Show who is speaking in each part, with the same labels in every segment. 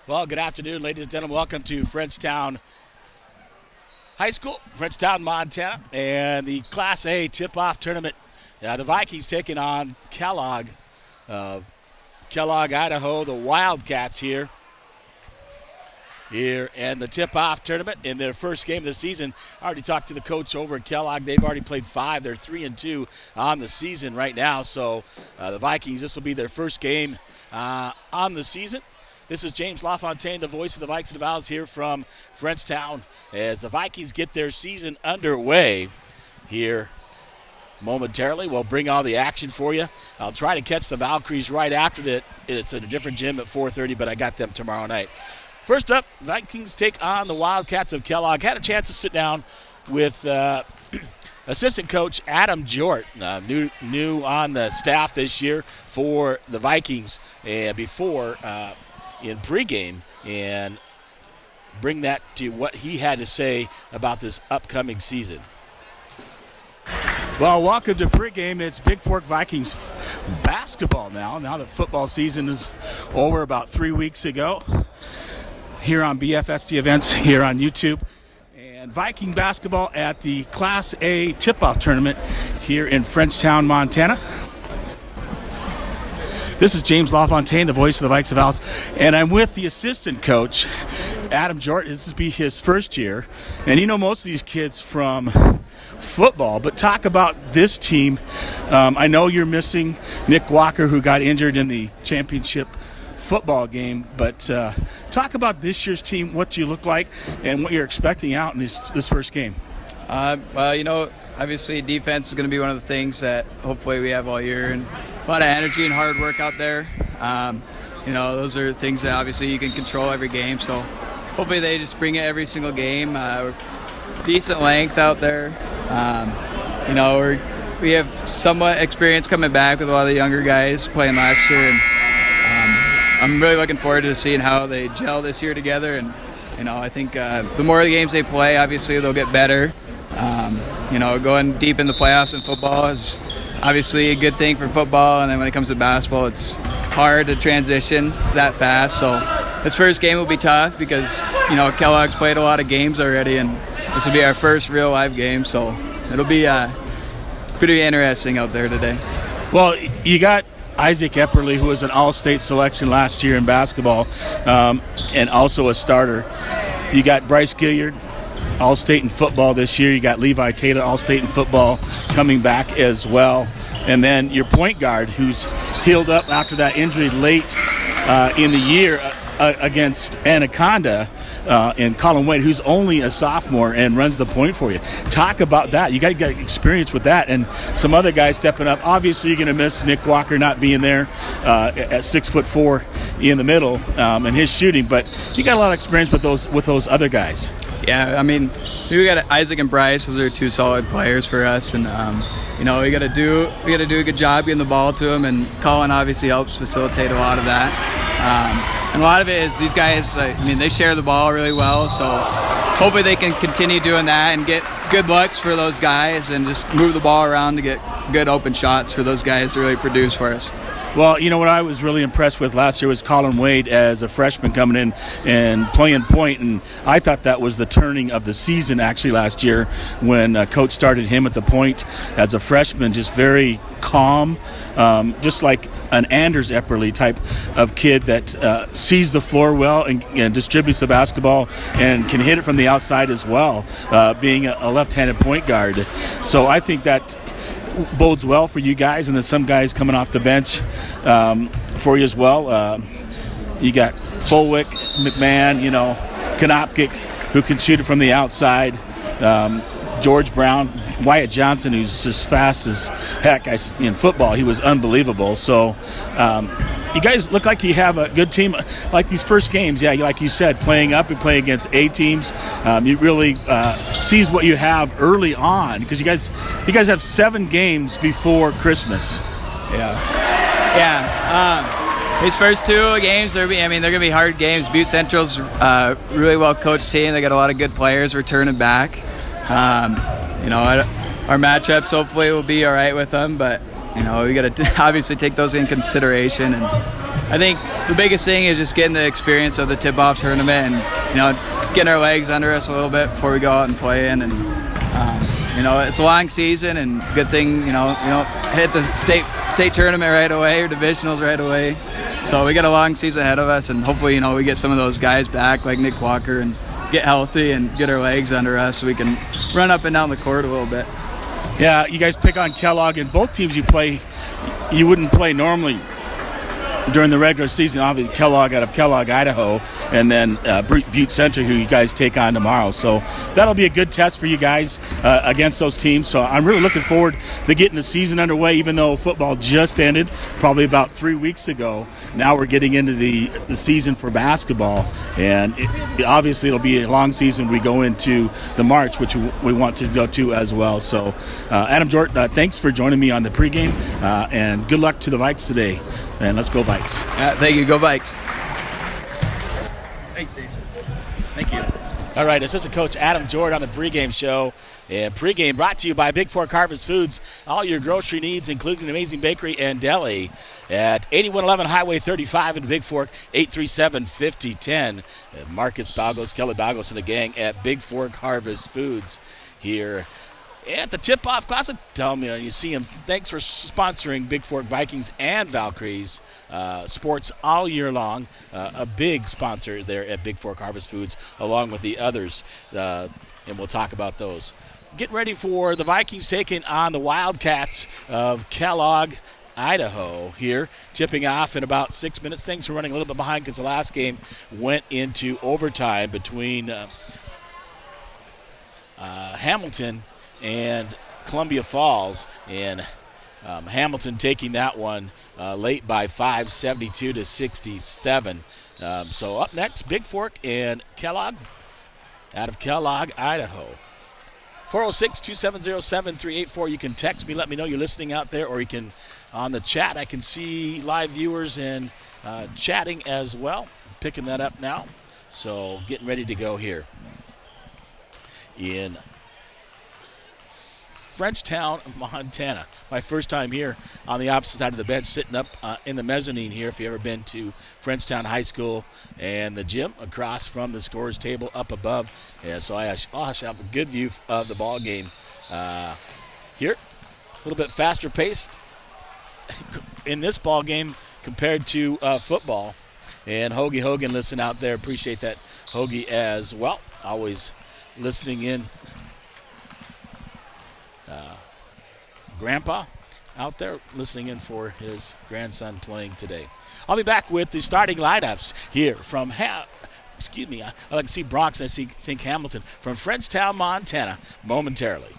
Speaker 1: Well, good afternoon, ladies and gentlemen. Welcome to Frenchtown High School, Frenchtown, Montana, and the Class A tip-off tournament. The Vikings taking on Kellogg, Idaho, the Wildcats here in the tip-off tournament in their first game of the season. I already talked to the coach over at Kellogg. They've already played 5. They're 3-2 on the season right now. So the Vikings, this will be their first game on the season. This is James LaFontaine, the voice of the Vikes and the Vows here from Frenchtown as the Vikings get their season underway here momentarily. We'll bring all the action for you. I'll try to catch the Valkyries right after that. It's at a different gym at 4:30, but I got them tomorrow night. First up, Vikings take on the Wildcats of Kellogg. Had a chance to sit down with assistant coach Adam Jort, new on the staff this year for the Vikings, and before in pregame, and bring that to what he had to say about this upcoming season. Well, welcome to pregame. It's Bigfork Vikings basketball now. Now that football season is over about 3 weeks ago. Here on BFST Events, here on YouTube. And Viking basketball at the Class A tip-off tournament here in Frenchtown, Montana. This is James LaFontaine, the voice of the Vikes of Alice, and I'm with the assistant coach, Adam Jort. This will be his first year. And you know most of these kids from football, but talk about this team. I know you're missing Nick Walker, who got injured in the championship football game, but talk about this year's team, what you look like, and what you're expecting out in this first game.
Speaker 2: Well, obviously defense is going to be one of the things that hopefully we have all year, and a lot of energy and hard work out there. Those are things that obviously you can control every game, so hopefully they just bring it every single game. We're decent length out there. We have somewhat experience coming back with a lot of the younger guys playing last year, and I'm really looking forward to seeing how they gel this year together. And I think the more the games they play, obviously they'll get better. Going deep in the playoffs in football is obviously a good thing for football, and then when it comes to basketball, it's hard to transition that fast. So this first game will be tough because Kellogg's played a lot of games already, and this will be our first real live game. So it'll be pretty interesting out there today.
Speaker 1: Well, you got Isaac Epperly, who was an all-state selection last year in basketball, and also a starter. You got Bryce Gilliard, all-state in football this year. You got Levi Taylor, all-state in football, coming back as well. And then your point guard, who's healed up after that injury late in the year against Anaconda, and Colin Wade, who's only a sophomore and runs the point for you. Talk about that. You got to get experience with that, and some other guys stepping up. Obviously, you're going to miss Nick Walker not being there at 6'4" in the middle and his shooting, but you got a lot of experience with those other guys.
Speaker 2: Yeah, we got Isaac and Bryce. Those are two solid players for us, and we got to do a good job getting the ball to them. And Colin obviously helps facilitate a lot of that. And a lot of it is these guys. They share the ball really well, so hopefully they can continue doing that and get good looks for those guys, and just move the ball around to get good open shots for those guys to really produce for us.
Speaker 1: Well, what I was really impressed with last year was Colin Wade as a freshman coming in and playing point, and I thought that was the turning of the season actually last year when Coach started him at the point as a freshman, just very calm, just like an Anders Epperly type of kid that sees the floor well and distributes the basketball and can hit it from the outside as well, being a left-handed point guard. So I think that bodes well for you guys, and then some guys coming off the bench for you as well. You got Fulwick, McMahon, Konopkic, who can shoot it from the outside, George Brown, Wyatt Johnson, who's as fast as heck. In football, he was unbelievable. So you guys look like you have a good team. Like these first games, yeah, like you said, playing up and playing against A teams, you really sees what you have early on, because you guys have 7 games before Christmas.
Speaker 2: These first 2 games, they're going to be hard games. Butte Central's really well coached team. They got a lot of good players returning back. Our matchups hopefully will be all right with them, but we got to obviously take those in consideration, and I think the biggest thing is just getting the experience of the tip-off tournament and, getting our legs under us a little bit before we go out and play in. And, it's a long season, and good thing, hit the state tournament right away or divisionals right away. So we got a long season ahead of us, and hopefully, we get some of those guys back like Nick Walker and get healthy and get our legs under us so we can run up and down the court a little bit.
Speaker 1: Yeah, you guys take on Kellogg, and both teams you wouldn't play normally during the regular season. Obviously, Kellogg out of Kellogg, Idaho, and then Butte Central, who you guys take on tomorrow. So that'll be a good test for you guys against those teams. So I'm really looking forward to getting the season underway, even though football just ended probably about 3 weeks ago. Now we're getting into the season for basketball, and obviously it'll be a long season. We go into the March, which we want to go to as well. So Adam Jordan, thanks for joining me on the pregame, and good luck to the Vikes today. And let's go Vikes.
Speaker 2: Thank you. Go Vikes.
Speaker 1: Thanks, James. Thank you. All right, assistant coach Adam Jordan on the pregame show. And pregame brought to you by Bigfork Harvest Foods. All your grocery needs, including an amazing bakery and deli at 8111 Highway 35 in Bigfork, 837-5010. Marcus Balgos, Kelly Balgos, and the gang at Bigfork Harvest Foods here at the tip-off classic. Tell me, you see him. Thanks for sponsoring Bigfork Vikings and Valkyries sports all year long. A big sponsor there at Bigfork Harvest Foods, along with the others, and we'll talk about those. Getting ready for the Vikings taking on the Wildcats of Kellogg, Idaho here, tipping off in about 6 minutes. Things are running a little bit behind because the last game went into overtime between Hamilton and Columbia Falls, and Hamilton taking that one late by 5, 72-67. So up next, Bigfork and Kellogg out of Kellogg, Idaho. 406-270-7384. You can text me, let me know you're listening out there, or you can on the chat. I can see live viewers and chatting as well. I'm picking that up now. So getting ready to go here in Frenchtown, Montana. My first time here on the opposite side of the bench, sitting up in the mezzanine here. If you've ever been to Frenchtown High School and the gym across from the scorers table up above. Yeah, so I have a good view of the ball game here. A little bit faster paced in this ball game compared to football. And Hoagie Hogan, listen out there. Appreciate that, Hoagie, as well. Always listening in. Grandpa out there listening in for his grandson playing today. I'll be back with the starting lineups here from I like to see Bronx and think Hamilton from Frenchtown, Montana momentarily.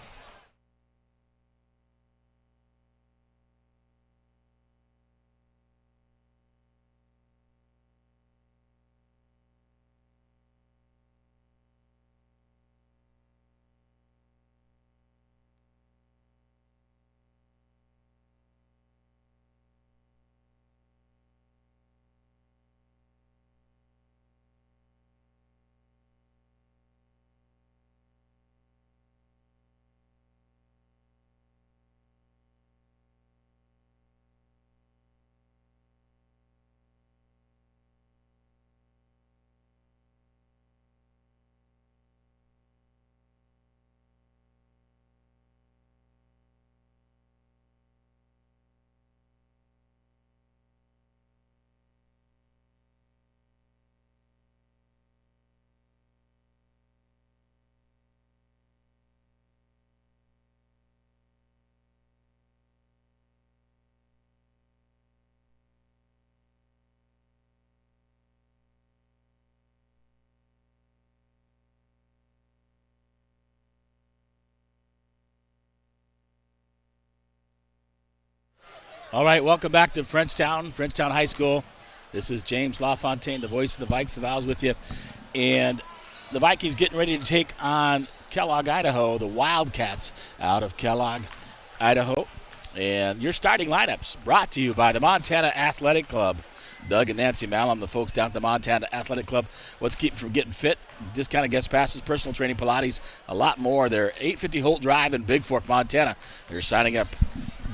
Speaker 1: All right, welcome back to Frenchtown High School. This is James LaFontaine, the voice of the Vikes, the Vows with you. And the Vikings getting ready to take on Kellogg, Idaho, the Wildcats out of Kellogg, Idaho. And your starting lineups brought to you by the Montana Athletic Club. Doug and Nancy Malum, the folks down at the Montana Athletic Club. What's keeping from getting fit? Discounted guest passes, personal training, Pilates, a lot more. They're 850 Holt Drive in Bigfork, Montana. They're signing up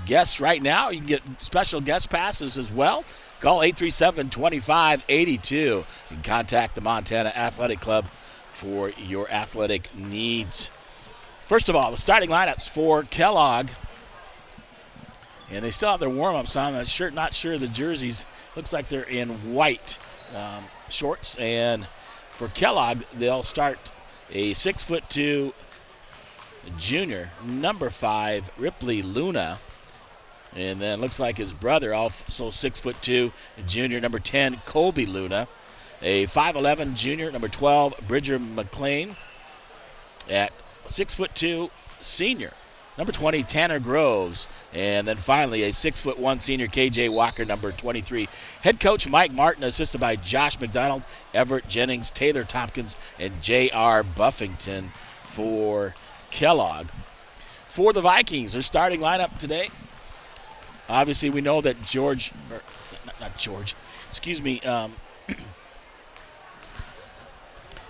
Speaker 1: guests right now. You can get special guest passes as well.
Speaker 3: Call 837-2582. You can contact the Montana Athletic Club for your athletic needs. First of all, the starting lineups for Kellogg. And they still have their warm-ups on. I'm not sure the jerseys. Looks like they're in white shorts. And for Kellogg, they'll start a 6'2" junior, number 5, Ripley Luna. And then looks like his brother, also 6'2", junior, number 10, Colby Luna. A 5'11" junior, number 12, Bridger McLean. At 6'2", senior, number 20, Tanner Groves. And then finally a 6'1" senior, KJ Walker, number 23. Head coach Mike Martin, assisted by Josh McDonald, Everett Jennings, Taylor Tompkins, and J.R. Buffington for Kellogg. For the Vikings, their starting lineup today. Obviously, we know that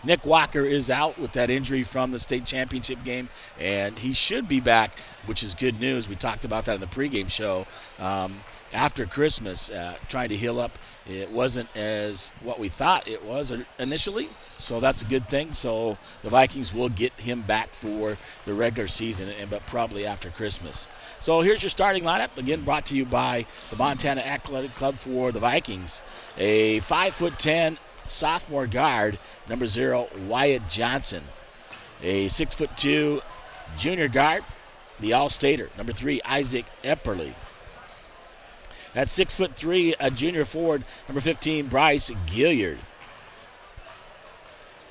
Speaker 3: Nick Walker is out with that injury from the state championship game, and he should be back, which is good news. We talked about that in the pregame show. After Christmas, trying to heal up. It wasn't as what we thought it was initially, so that's a good thing. So the Vikings will get him back for the regular season, but probably after Christmas. So here's your starting lineup, again brought to you by the Montana Athletic Club for the Vikings. A 5'10" sophomore guard, number 0, Wyatt Johnson. A 6'2" junior guard, the All-Stater, number 3, Isaac Epperly. At 6'3", a junior forward, number 15, Bryce Gilliard.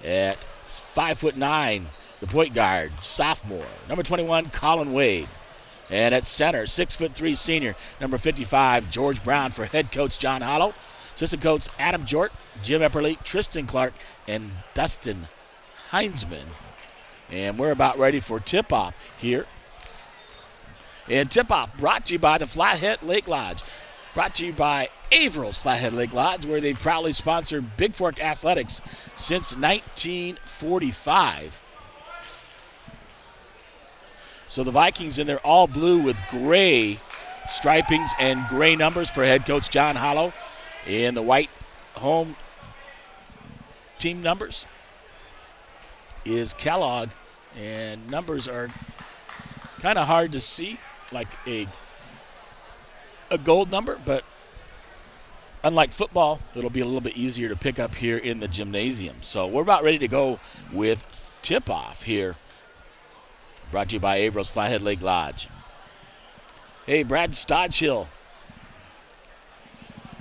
Speaker 3: At 5'9", the point guard, sophomore, number 21, Colin Wade. And at center, 6'3" senior, number 55, George Brown for head coach John Hollow. Assistant coach Adam Jort, Jim Epperly, Tristan Clark, and Dustin Heinzman. And we're about ready for tip-off here. And tip-off brought to you by the Flathead Lake Lodge. Brought to you by Averill's Flathead Lake Lodge, where they proudly sponsor Bigfork athletics since 1945. So the Vikings in their all blue with gray stripings and gray numbers for head coach John Hollow. And the white home team numbers is Kellogg. And numbers are kind of hard to see, like a gold number, but unlike football, it'll be a little bit easier to pick up here in the gymnasium. So we're about ready to go with tip-off here. Brought to you by Averill's Flathead Lake Lodge. Hey, Brad Stodgehill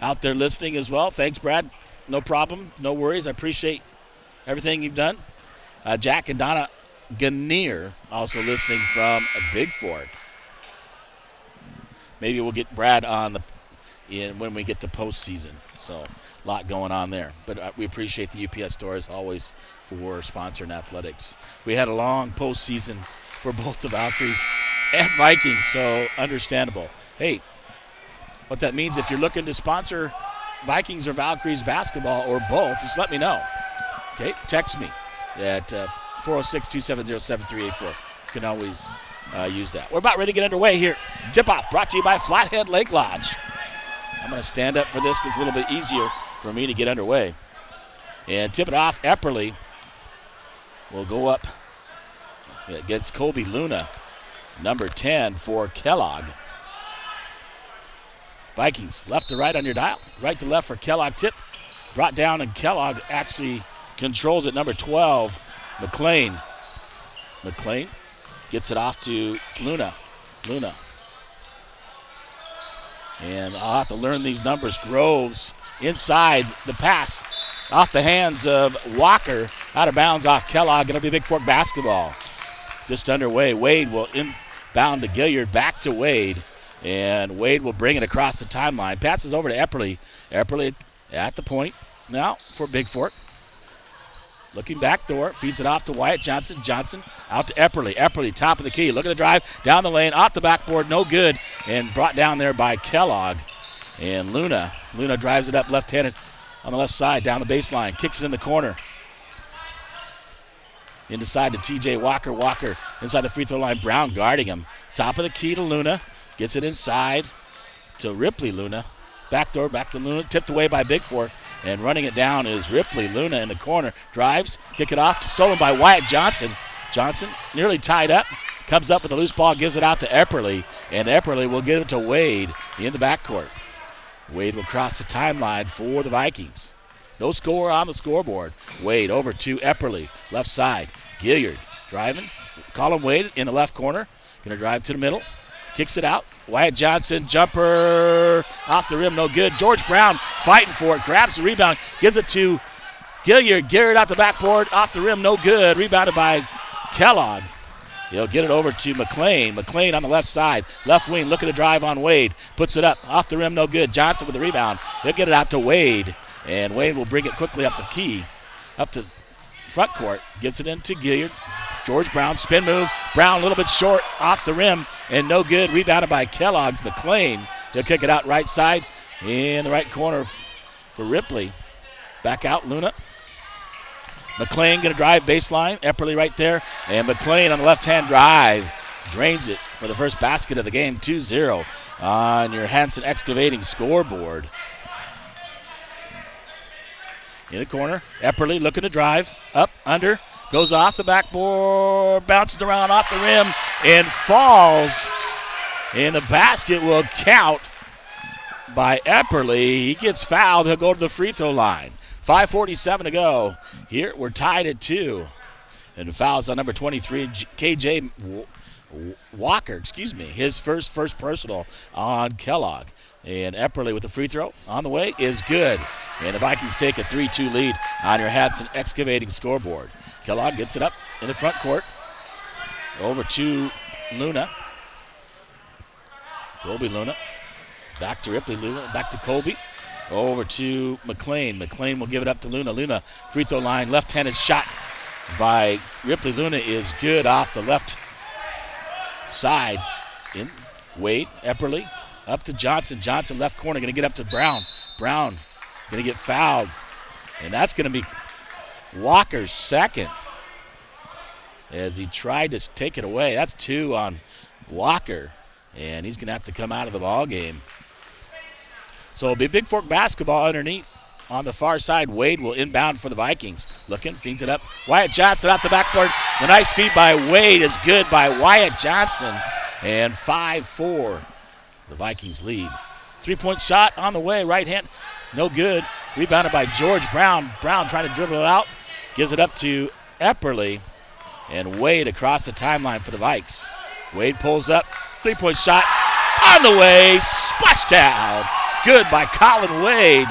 Speaker 3: out there listening as well. Thanks, Brad. No problem. No worries. I appreciate everything you've done. Jack and Donna Gannier also listening from Bigfork. Maybe we'll get Brad on when we get to postseason. So a lot going on there. But we appreciate the UPS store as always for sponsoring athletics. We had a long postseason for both the Valkyries and Vikings, so understandable. Hey, what that means, if you're looking to sponsor Vikings or Valkyries basketball or both, just let me know. Okay, text me at 406-270-7384. You can always use that. We're about ready to get underway here. Tip-off brought to you by Flathead Lake Lodge. I'm going to stand up for this because it's a little bit easier for me to get underway. And tip it off, Epperly will go up against Colby Luna, number 10 for Kellogg. Vikings left to right on your dial, right to left for Kellogg. Tip brought down, and Kellogg actually controls it. Number 12, McLean. McLean gets it off to Luna. And I'll have to learn these numbers. Groves inside the pass off the hands of Walker, out of bounds off Kellogg. It'll be Bigfork basketball. Just underway. Wade will inbound to Gilliard, back to Wade. And Wade will bring it across the timeline. Passes over to Epperly. Epperly at the point now for Bigfork. Looking back door, feeds it off to Wyatt Johnson. Johnson out to Epperly. Epperly, top of the key. Look at the drive, down the lane, off the backboard, no good. And brought down there by Kellogg. And Luna drives it up left-handed on the left side, down the baseline. Kicks it in the corner. Inside to TJ Walker. Walker inside the free throw line. Brown guarding him. Top of the key to Luna. Gets it inside to Ripley Luna. Backdoor, back to Luna, tipped away by Bigfork. And running it down is Ripley. Luna in the corner, drives, kick it off, stolen by Wyatt Johnson. Johnson nearly tied up, comes up with the loose ball, gives it out to Epperly, and Epperly will give it to Wade in the backcourt. Wade will cross the timeline for the Vikings. No score on the scoreboard. Wade over to Epperly, left side. Gilliard driving. Colin Wade in the left corner, going to drive to the middle. Kicks it out. Wyatt Johnson, jumper off the rim, no good. George Brown fighting for it, grabs the rebound, gives it to Gilliard. Gilliard out the backboard, off the rim, no good. Rebounded by Kellogg. He'll get it over to McLean. McLean on the left side, left wing, looking to drive on Wade. Puts it up, off the rim, no good. Johnson with the rebound. He'll get it out to Wade, and Wade will bring it quickly up the key, up to front court. Gets it into Gilliard. George Brown, spin move. Brown a little bit short, off the rim, and no good. Rebounded by Kellogg's McLean. He'll kick it out right side in the right corner for Ripley. Back out, Luna. McLean going to drive baseline. Epperly right there. And McLean on the left-hand drive drains it for the first basket of the game, 2-0 on your Hanson Excavating scoreboard. In the corner, Epperly looking to drive. Up, under. Goes off the backboard, bounces around off the rim, and falls. And the basket will count by Epperly. He gets fouled. He'll go to the free throw line. 5:47 to go. Here we're tied at 2. And the foul's on number 23, KJ Walker, his first personal on Kellogg. And Epperly with the free throw on the way is good. And the Vikings take a 3-2 lead on your Hanson Excavating scoreboard. Kellogg gets it up in the front court. Over to Luna. Colby Luna. Back to Ripley Luna. Back to Colby. Over to McLean. McLean will give it up to Luna. Luna, free throw line, left-handed shot by Ripley Luna is good off the left side. In Wade, Epperly, up to Johnson. Johnson left corner, going to get up to Brown. Brown going to get fouled. And that's going to be Walker's second as he tried to take it away. That's 2 on Walker, and he's going to have to come out of the ball game. So it'll be Bigfork basketball underneath. On the far side, Wade will inbound for the Vikings. Looking, feeds it up. Wyatt Johnson out the backboard. The nice feed by Wade is good by Wyatt Johnson. And 5-4, the Vikings lead. 3-point shot on the way, right hand, no good. Rebounded by George Brown. Brown trying to dribble it out. Gives it up to Epperly. And Wade across the timeline for the Vikes. Wade pulls up. 3-point shot on the way. Splashdown. Good by Colin Wade.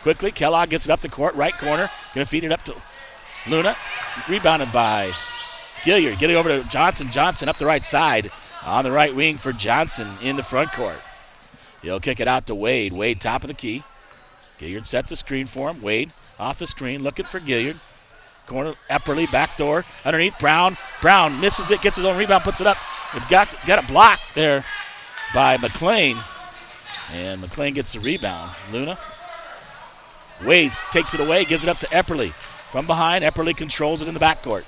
Speaker 3: Quickly, Kellogg gets it up the court, right corner. Going to feed it up to Luna. Rebounded by Gilliard. Getting over to Johnson. Johnson up the right side. On the right wing for Johnson in the front court. He'll kick it out to Wade. Wade top of the key. Gilliard sets a screen for him. Wade off the screen, looking for Gilliard. Corner, Epperly, backdoor, underneath, Brown. Brown misses it, gets his own rebound, puts it up. It got a block there by McLean. And McLean gets the rebound. Luna. Wade takes it away, gives it up to Epperly. From behind, Epperly controls it in the backcourt.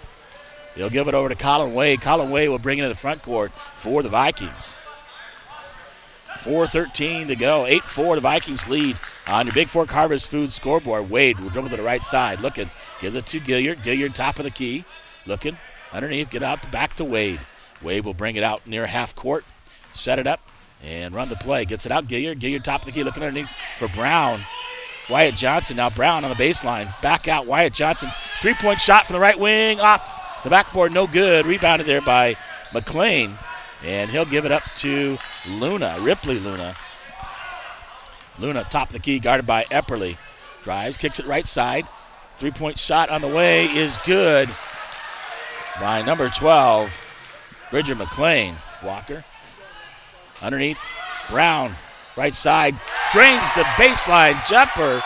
Speaker 3: He'll give it over to Colin Wade. Colin Wade will bring it to the front court for the Vikings. 4:13 to go. 8-4, the Vikings lead on your Bigfork Harvest Food scoreboard. Wade will dribble to the right side. Looking, gives it to Gilliard. Gilliard top of the key. Looking, underneath, get out back to Wade. Wade will bring it out near half court. Set it up and run the play. Gets it out, Gilliard. Gilliard top of the key, looking underneath for Brown. Wyatt Johnson, now Brown on the baseline. Back out, Wyatt Johnson. 3-point shot from the right wing. Off the backboard, no good. Rebounded there by McLean. And he'll give it up to Luna, Ripley Luna. Luna, top of the key, guarded by Epperly. Drives, kicks it right side. 3-point shot on the way is good by number 12, Bridger McLean. Walker, underneath, Brown, right side, drains the baseline jumper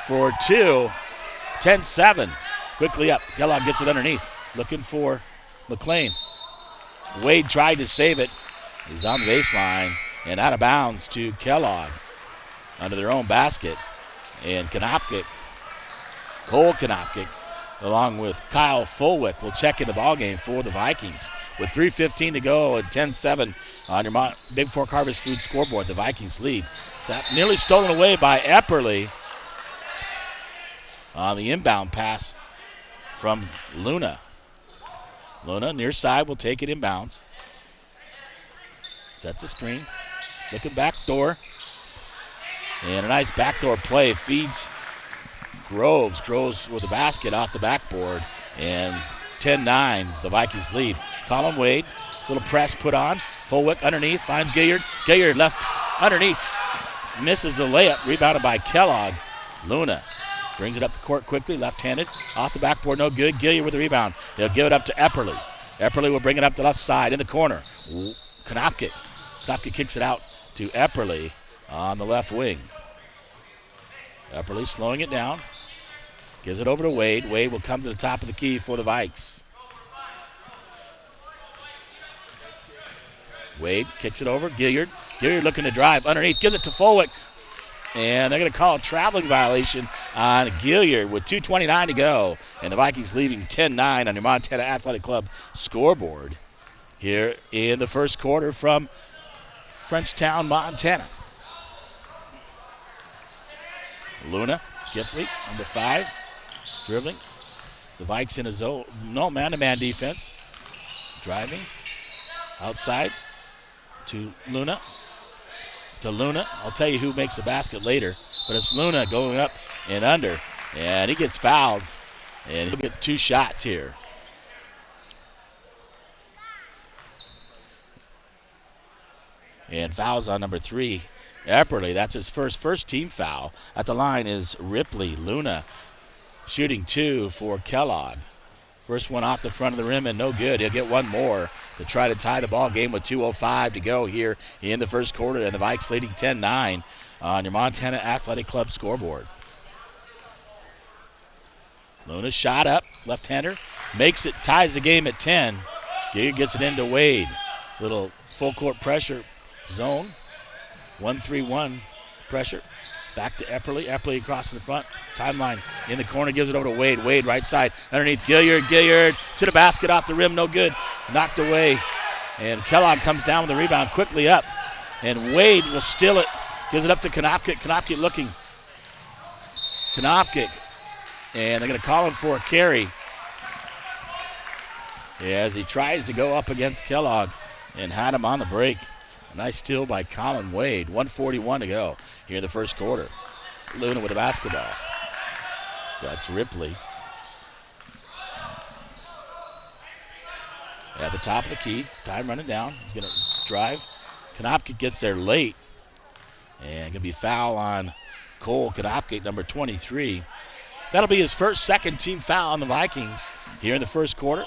Speaker 3: for 2. 10-7. Quickly up. Kellogg gets it underneath. Looking for McLean. Wade tried to save it. He's on the baseline and out of bounds to Kellogg under their own basket. And Cole Konopkic along with Kyle Fulwick, will check in the ballgame for the Vikings. With 3:15 to go and 10-7 on your Bigfork Harvest Food scoreboard, the Vikings lead. That nearly stolen away by Epperly on the inbound pass from Luna. Luna, near side, will take it inbounds. Sets a screen. Looking back door. And a nice backdoor play. Feeds Groves. Groves with a basket off the backboard. And 10-9, the Vikings lead. Colin Wade, little press put on. Fulwick underneath, finds Gilliard. Gilliard left underneath. Misses the layup, rebounded by Kellogg. Luna brings it up the court quickly, left-handed. Off the backboard, no good. Gilliard with the rebound. They'll give it up to Epperly. Epperly will bring it up the left side in the corner. Konopka. Konopka kicks it out to Epperly on the left wing. Epperly slowing it down. Gives it over to Wade. Wade will come to the top of the key for the Vikes. Wade kicks it over. Gilliard. Gilliard looking to drive underneath. Gives it to Fulwick. And they're going to call a traveling violation on Gilliard with 2:29 to go. And the Vikings leading 10-9 on your Montana Athletic Club scoreboard here in the first quarter from Frenchtown, Montana. Luna, Gipley, number 5, dribbling. The Vikes in a zone, no man-to-man defense. Driving outside to Luna. I'll tell you who makes the basket later, but it's Luna going up and under, and he gets fouled, and he'll get 2 shots here. And fouls on number 3, Epperly. That's his first team foul. At the line is Ripley. Luna shooting 2 for Kellogg. First one off the front of the rim and no good. He'll get one more to try to tie the ball game with 2:05 to go here in the first quarter. And the Vikes leading 10-9 on your Montana Athletic Club scoreboard. Luna shot up, left-hander, makes it, ties the game at 10. Giga gets it into Wade. Little full court pressure zone. 1-3-1 pressure. Back to Epperly. Epperly across the front. Timeline in the corner. Gives it over to Wade. Wade right side. Underneath Gilliard. Gilliard to the basket off the rim. No good. Knocked away. And Kellogg comes down with the rebound quickly up. And Wade will steal it. Gives it up to Konopka. Konopka looking. Konopka. And they're going to call him for a carry. As he tries to go up against Kellogg and had him on the break. A nice steal by Colin Wade. 1:41 to go here in the first quarter. Luna with a basketball. That's Ripley. At the top of the key. Time running down. He's going to drive. Konopka gets there late. And going to be foul on Cole Konopka, number 23. That'll be his second team foul on the Vikings here in the first quarter.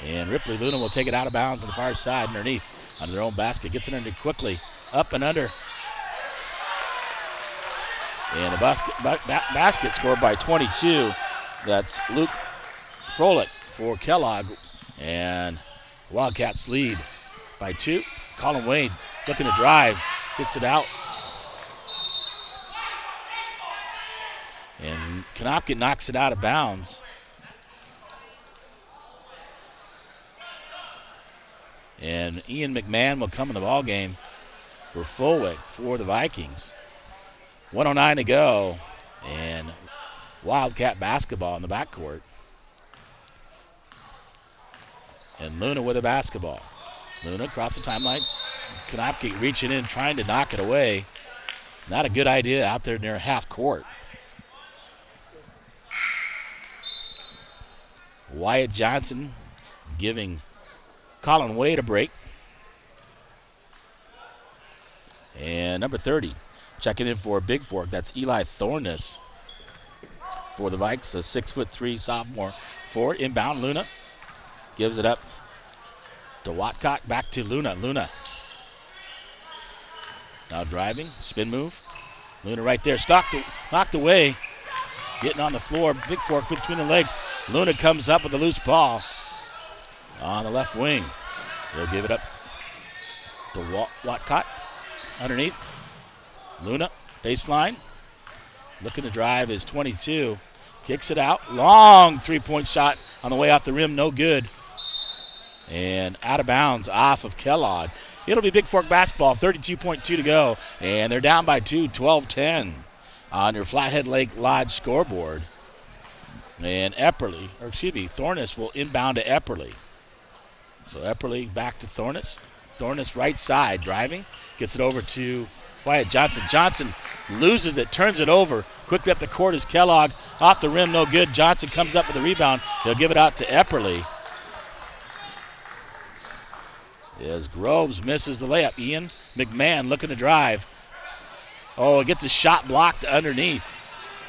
Speaker 3: And Ripley Luna will take it out of bounds on the far side underneath under their own basket. Gets it under quickly. Up and under. And a basket scored by 22. That's Luke Froelich for Kellogg. And Wildcats lead by 2. Colin Wade looking to drive. Gets it out. And Konopka knocks it out of bounds. And Ian McMahon will come in the ballgame for Fulwick for the Vikings. 1:09 to go. And Wildcat basketball in the backcourt. And Luna with a basketball. Luna across the timeline. Konopka reaching in, trying to knock it away. Not a good idea out there near half court. Wyatt Johnson giving Colin Wade a break. And number 30 checking in for Bigfork. That's Eli Thorness for the Vikes, a 6'3" sophomore forward. Inbound, Luna gives it up to Watcock. Back to Luna. Luna now driving, spin move. Luna right there, knocked away. Getting on the floor, Bigfork between the legs. Luna comes up with a loose ball on the left wing. They'll give it up to Watcott underneath. Luna, baseline. Looking to drive is 22. Kicks it out. Long three-point shot on the way off the rim. No good. And out of bounds off of Kellogg. It'll be Bigfork basketball. 32.2 to go. And they're down by 2, 12-10 on your Flathead Lake Lodge scoreboard. And Thorness will inbound to Epperly. So Epperly back to Thorness. Thorness right side driving. Gets it over to Wyatt Johnson. Johnson loses it, turns it over. Quickly up the court is Kellogg. Off the rim, no good. Johnson comes up with the rebound. He'll give it out to Epperly. As Groves misses the layup. Ian McMahon looking to drive. Oh, it gets a shot blocked underneath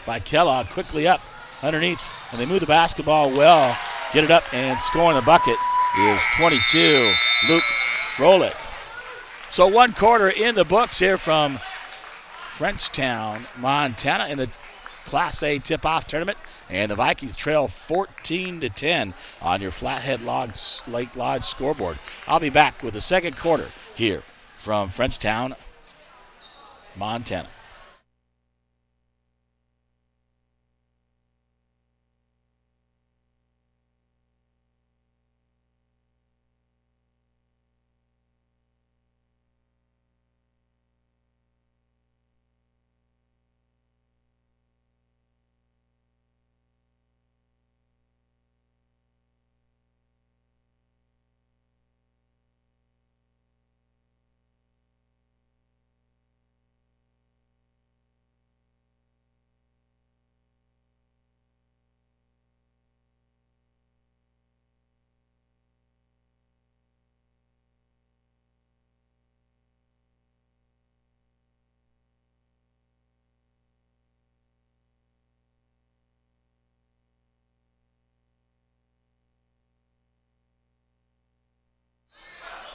Speaker 3: by Kellogg. Quickly up underneath, and they move the basketball well. Get it up and scoring the bucket is 22, Luke Froelich. So 1 quarter in the books here from Frenchtown, Montana in the Class A tip-off tournament, and the Vikings trail 14-10 on your Flathead Lake Lodge scoreboard. I'll be back with the second quarter here from Frenchtown, Montana.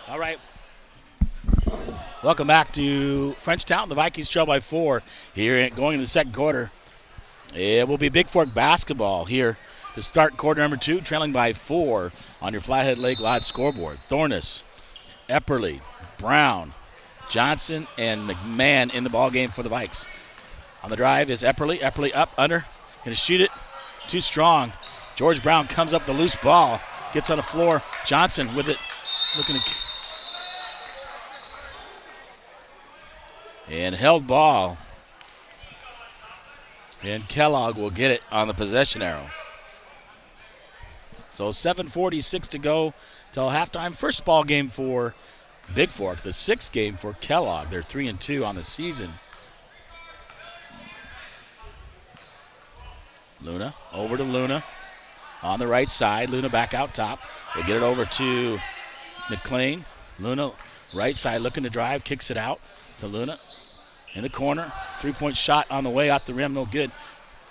Speaker 3: All right. Welcome back to Frenchtown. The Vikings trail by 4 here going into the second quarter. It will be Bigfork basketball here to start quarter number 2, trailing by 4 on your Flathead Lake Lodge scoreboard. Thorness, Epperly, Brown, Johnson, and McMahon in the ball game for the Vikes. On the drive is Epperly. Epperly up, under, going to shoot it. Too strong. George Brown comes up with the loose ball, gets on the floor. Johnson with it, looking to... And held ball. And Kellogg will get it on the possession arrow. So 7:46 to go till halftime. First ball game for Bigfork. The 6th game for Kellogg. They're 3-2 on the season. Luna, over to Luna. On the right side. Luna back out top. They get it over to McLean. Luna, right side, looking to drive. Kicks it out to Luna. In the corner, 3-point shot on the way off the rim, no good.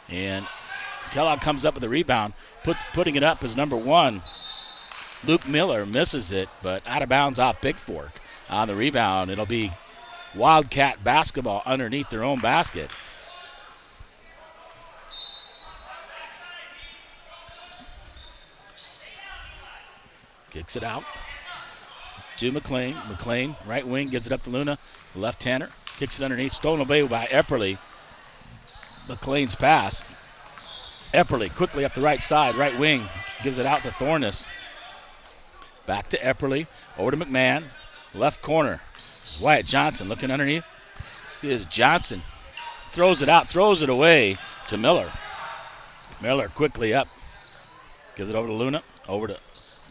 Speaker 3: And Kellogg comes up with the rebound. Putting it up is number 1. Luke Miller misses it, but out of bounds off Bigfork. On the rebound, it'll be Wildcat basketball underneath their own basket. Kicks it out to McLean. McLean, right wing, gives it up to Luna. Left-hander. Kicks it underneath, stolen away by Epperly. McLean's pass. Epperly quickly up the right side, right wing, gives it out to Thorness. Back to Epperly, over to McMahon. Left corner. This is Wyatt Johnson looking underneath. Here's Johnson. Throws it out, throws it away to Miller. Miller quickly up. Gives it over to Luna. Over to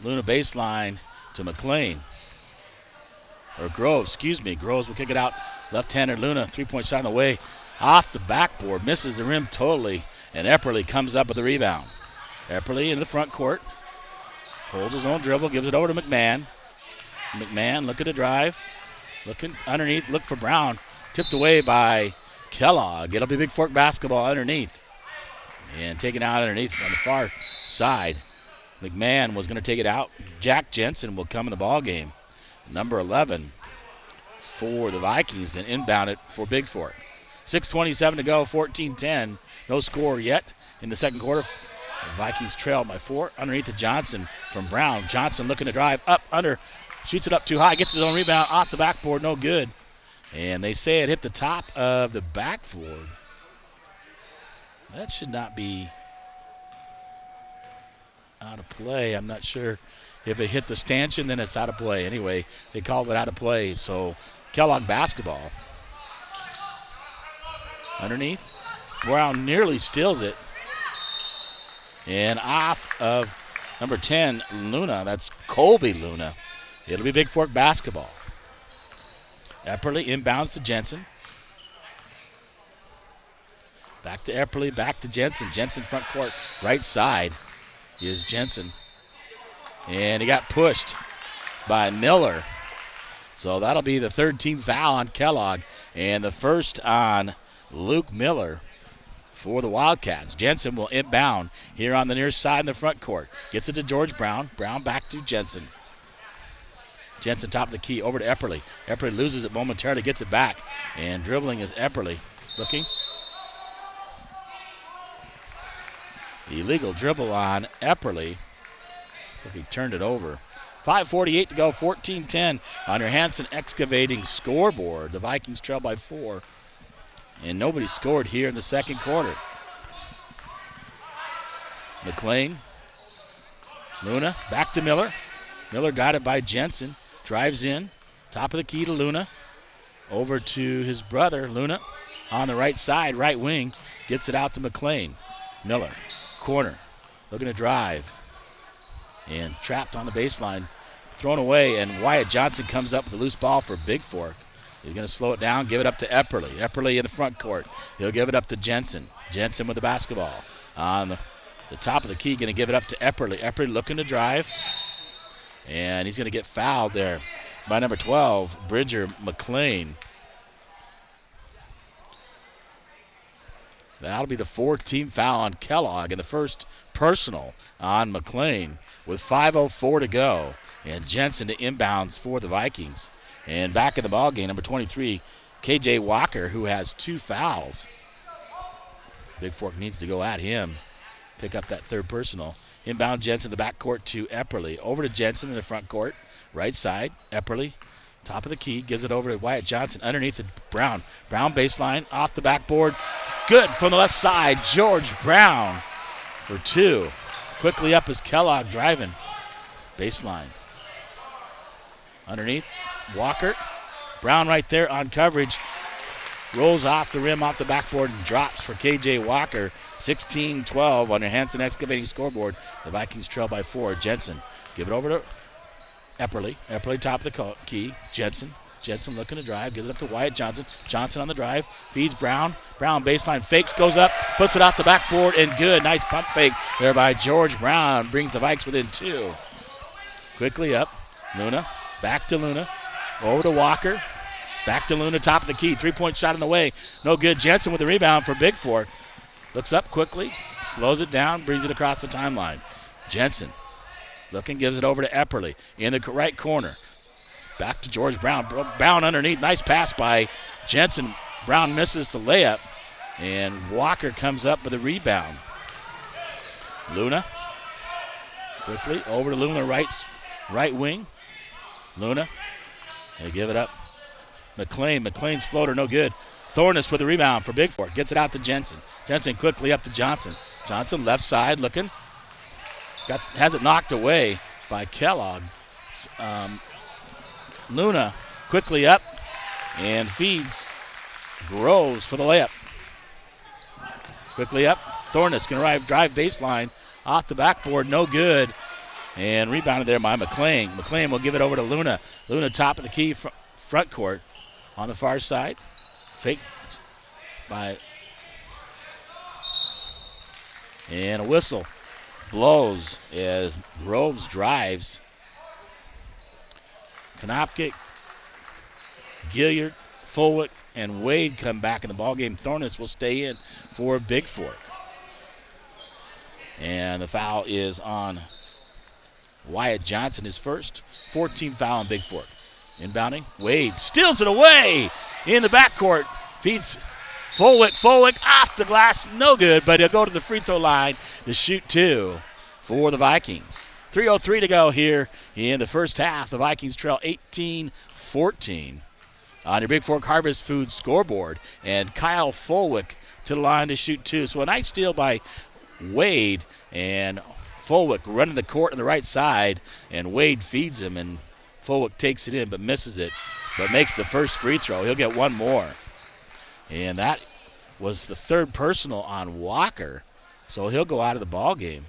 Speaker 3: Luna baseline to McLean. Or Groves, excuse me. Groves will kick it out. Left-hander Luna, 3-point shot on the way. Off the backboard, misses the rim totally, and Epperly comes up with the rebound. Epperly in the front court. Holds his own dribble, gives it over to McMahon. McMahon looking to drive. Looking underneath, look for Brown. Tipped away by Kellogg. It'll be Bigfork basketball underneath. And taken out underneath on the far side. McMahon was going to take it out. Jack Jensen will come in the ball game. Number 11 for the Vikings and inbound it for Bigfork. 6:27 to go, 14-10. No score yet in the second quarter. The Vikings trail by 4. Underneath to Johnson from Brown. Johnson looking to drive up, under. Shoots it up too high. Gets his own rebound off the backboard. No good. And they say it hit the top of the backboard. That should not be out of play. I'm not sure if it hit the stanchion, then it's out of play. Anyway, they called it out of play. So Kellogg basketball. Underneath. Brown nearly steals it. And off of number 10, Luna. That's Colby Luna. It'll be Bigfork basketball. Epperly inbounds to Jensen. Back to Epperly, back to Jensen. Jensen front court, right side is Jensen. And he got pushed by Miller. So that'll be the third team foul on Kellogg and the first on Luke Miller for the Wildcats. Jensen will inbound here on the near side in the front court. Gets it to George Brown. Brown back to Jensen. Jensen top of the key over to Epperly. Epperly loses it momentarily, gets it back. And dribbling is Epperly. Looking. Illegal dribble on Epperly. He turned it over. 5:48 to go, 14-10 on your Hanson Excavating scoreboard. The Vikings trail by 4. And nobody scored here in the second quarter. McLean. Luna back to Miller. Miller got it by Jensen. Drives in. Top of the key to Luna. Over to his brother, Luna. On the right side, right wing. Gets it out to McLean. Miller. Corner. Looking to drive. And trapped on the baseline. Thrown away, and Wyatt Johnson comes up with a loose ball for Bigfork. He's going to slow it down, give it up to Epperly. Epperly in the front court. He'll give it up to Jensen. Jensen with the basketball. On the top of the key, going to give it up to Epperly. Epperly looking to drive. And he's going to get fouled there by number 12, Bridger McLean. That'll be the fourth team foul on Kellogg and the first personal on McLean with 5:04 to go. And Jensen to inbounds for the Vikings. And back in the ballgame, number 23, KJ Walker, who has 2 fouls. Bigfork needs to go at him. Pick up that third personal. Inbound Jensen the backcourt to Epperly. Over to Jensen in the front court. Right side, Epperly. Top of the key, gives it over to Wyatt Johnson. Underneath the Brown. Brown baseline, off the backboard. Good from the left side, George Brown for 2. Quickly up is Kellogg driving. Baseline. Underneath, Walker. Brown right there on coverage. Rolls off the rim, off the backboard, and drops for KJ Walker. 16-12 on your Hanson Excavating scoreboard. The Vikings trail by 4. Jensen, give it over to Epperly. Epperly top of the key. Jensen. Jensen looking to drive. Gives it up to Wyatt Johnson. Johnson on the drive. Feeds Brown. Brown baseline fakes, goes up, puts it off the backboard, and good. Nice pump fake there by George Brown. Brings the Vikes within 2. Quickly up. Luna. Back to Luna. Over to Walker. Back to Luna, top of the key. 3-point shot in the way. No good. Jensen with the rebound for Bigfork. Looks up quickly. Slows it down. Brings it across the timeline. Jensen looking, gives it over to Epperly in the right corner. Back to George Brown. Brown underneath. Nice pass by Jensen. Brown misses the layup. And Walker comes up with a rebound. Luna. Quickly over to Luna, right wing. Luna. They give it up. McLean's floater, no good. Thornus with the rebound for Bigfork. Gets it out to Jensen. Jensen quickly up to Johnson. Johnson left side looking. Has it knocked away by Kellogg. Luna quickly up and feeds Groves for the layup. Quickly up. Thornus can drive baseline. Off the backboard, no good. And rebounded there by McLean. McLean will give it over to Luna. Luna top of the key front court on the far side. Fake by. And a whistle blows as Groves drives. Konopka, Gilliard, Fulwick, and Wade come back in the ballgame. Thornus will stay in for Bigfork. And the foul is on Wyatt Johnson, his first. 14 foul on Bigfork. Inbounding, Wade steals it away in the backcourt. Feeds Fulwick off the glass, no good, but he'll go to the free throw line to shoot 2 for the Vikings. 3:03 to go here in the first half. The Vikings trail 18-14 on your Bigfork Harvest Food scoreboard. And Kyle Fulwick to the line to shoot 2. So a nice steal by Wade, and Fulwick running the court on the right side, and Wade feeds him, and Fulwick takes it in but misses it, but makes the first free throw. He'll get one more. And that was the third personal on Walker, so he'll go out of the ball game.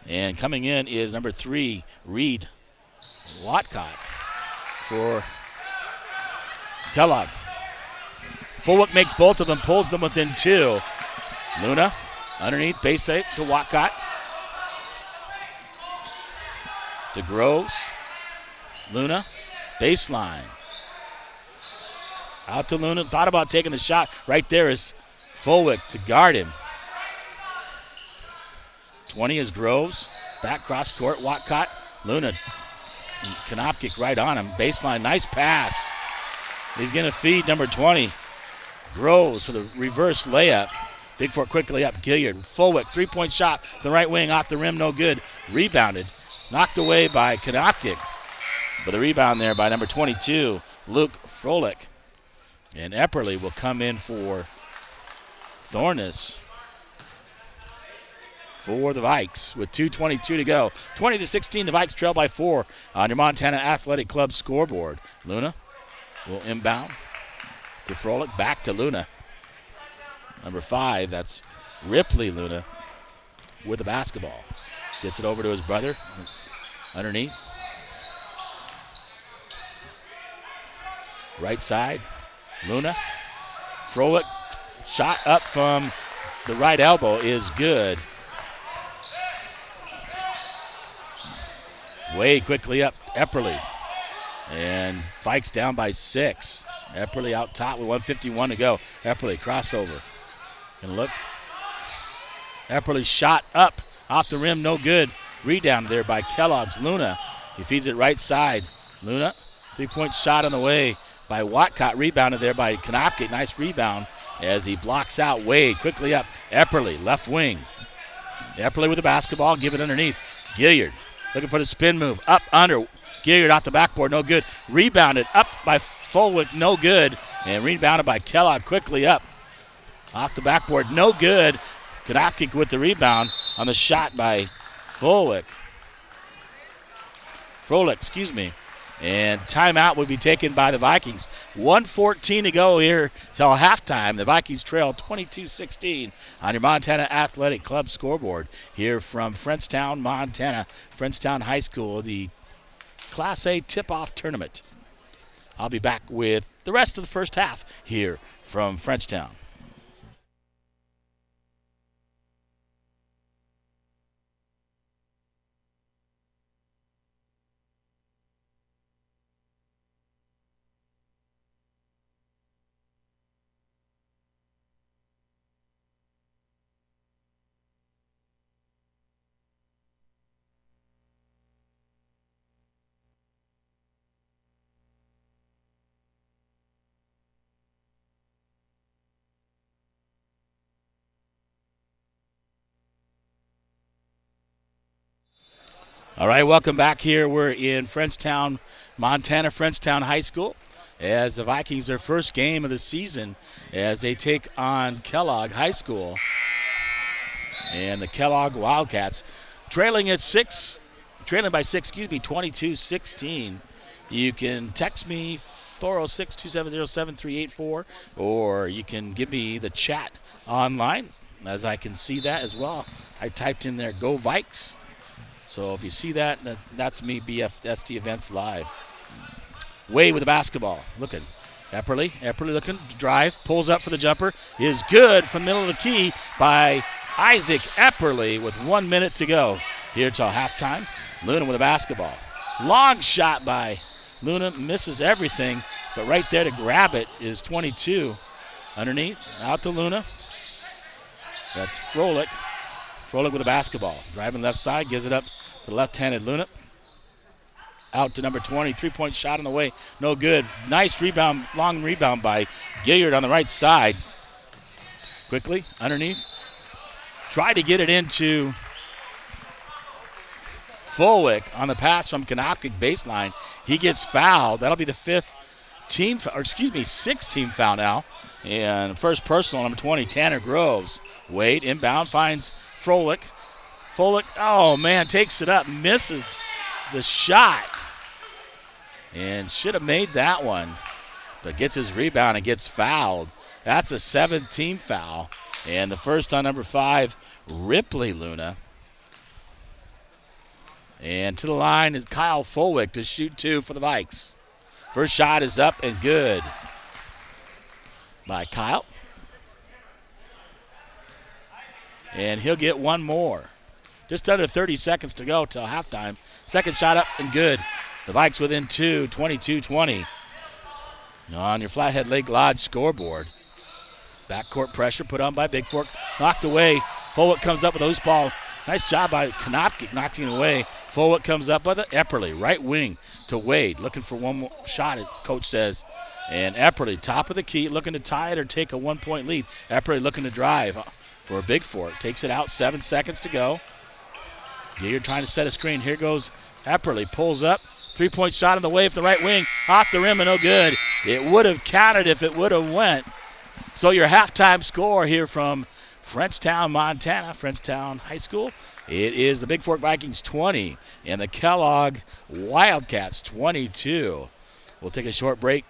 Speaker 3: And coming in is number 3, Reed Watcott for Kellogg. Fulwick makes both of them, pulls them within 2. Luna underneath, base tape to Watcott. To Groves. Luna, baseline. Out to Luna, thought about taking the shot. Right there is Fulwick to guard him. 20 is Groves. Back cross court, Watcott. Luna, Konopkic right on him. Baseline, nice pass. He's going to feed number 20. Groves for the reverse layup. Bigfork quickly up. Gilliard. Fulwick, three-point shot. The right wing off the rim, no good. Rebounded. Knocked away by Konopkic. But the rebound there by number 22, Luke Froelich. And Epperly will come in for Thornus for the Vikes with 2:22 to go. 20-16, the Vikes trail by 4 on your Montana Athletic Club scoreboard. Luna will inbound to Froelich, back to Luna. Number 5, that's Ripley Luna with the basketball. Gets it over to his brother underneath. Right side, Luna. Froelich, shot up from the right elbow is good. Wade quickly up, Epperly. And Vikes down by 6. Epperly out top with 1:51 to go. Epperly crossover. And look. Epperly shot up off the rim, no good. Rebound there by Kellogg's Luna. He feeds it right side. Luna, three-point shot on the way by Watcott. Rebounded there by Konopkic. Nice rebound as he blocks out Wade. Quickly up, Epperly, left wing. Epperly with the basketball, give it underneath. Gilliard looking for the spin move. Up, under. Gilliard off the backboard, no good. Rebounded up by Fulwick, no good. And rebounded by Kellogg, quickly up. Off the backboard, no good. Konopkic with the rebound on the shot by Froelich, excuse me. And timeout will be taken by the Vikings. 1:14 to go here till halftime. The Vikings trail 22-16 on your Montana Athletic Club scoreboard here from Frenchtown, Montana. Frenchtown High School, the Class A tip-off tournament. I'll be back with the rest of the first half here from Frenchtown. All right, welcome back here. We're in Frenchtown, Montana, Frenchtown High School, as the Vikings, their first game of the season, as they take on Kellogg High School. And the Kellogg Wildcats trailing by 6, 22-16. You can text me 406-270-7384, or you can give me the chat online, as I can see that as well. I typed in there, Go Vikes. So if you see that, that's me, BFST Events Live. Wade with the basketball. Looking. Epperly looking to drive. Pulls up for the jumper. Is good from the middle of the key by Isaac Epperly with 1 minute to go here till halftime. Luna with the basketball. Long shot by Luna. Misses everything, but right there to grab it is 22. Underneath. Out to Luna. That's Froelich. Froelich with the basketball. Driving left side, gives it up to the left-handed Luna. Out to number 20. Three-point shot on the way. No good. Nice rebound, long rebound by Gilliard on the right side. Quickly, underneath. Try to get it into Fulwick on the pass from Konopkic baseline. He gets fouled. That'll be the 5th sixth team foul now. And first personal, number 20, Tanner Groves. Wade inbound, finds Froelich. Froelich, oh man, takes it up, misses the shot. And should have made that one. But gets his rebound and gets fouled. That's a 7th-team foul. And the first on number 5, Ripley Luna. And to the line is Kyle Fulwick to shoot 2 for the Vikes. First shot is up and good by Kyle. And he'll get one more. Just under 30 seconds to go till halftime. Second shot up and good. The Vikes within 2, 22-20. On your Flathead Lake Lodge scoreboard. Backcourt pressure put on by Bigfork. Knocked away. Fulwick comes up with a loose ball. Nice job by Konopke knocking it away. Fulwick comes up with it. Epperly, right wing to Wade. Looking for one more shot, coach says. And Epperly, top of the key, looking to tie it or take a 1-point lead. Epperly looking to drive for a Bigfork. Takes it out, 7 seconds to go. You're trying to set a screen. Here goes Epperly. Pulls up. 3-point shot on the way from the right wing. Off the rim and no good. It would have counted if it would have went. So your halftime score here from Frenchtown, Montana, Frenchtown High School. It is the Bigfork Vikings 20 and the Kellogg Wildcats 22. We'll take a short break,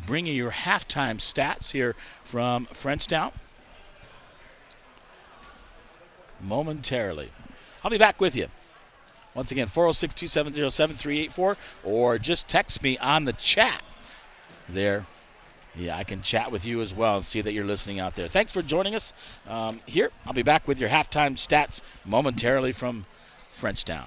Speaker 3: bring you your halftime stats here from Frenchtown momentarily. I'll be back with you. Once again, 406-270-7384, or just text me on the chat there. Yeah, I can chat with you as well and see that you're listening out there. Thanks for joining us here. I'll be back with your halftime stats momentarily from Frenchtown.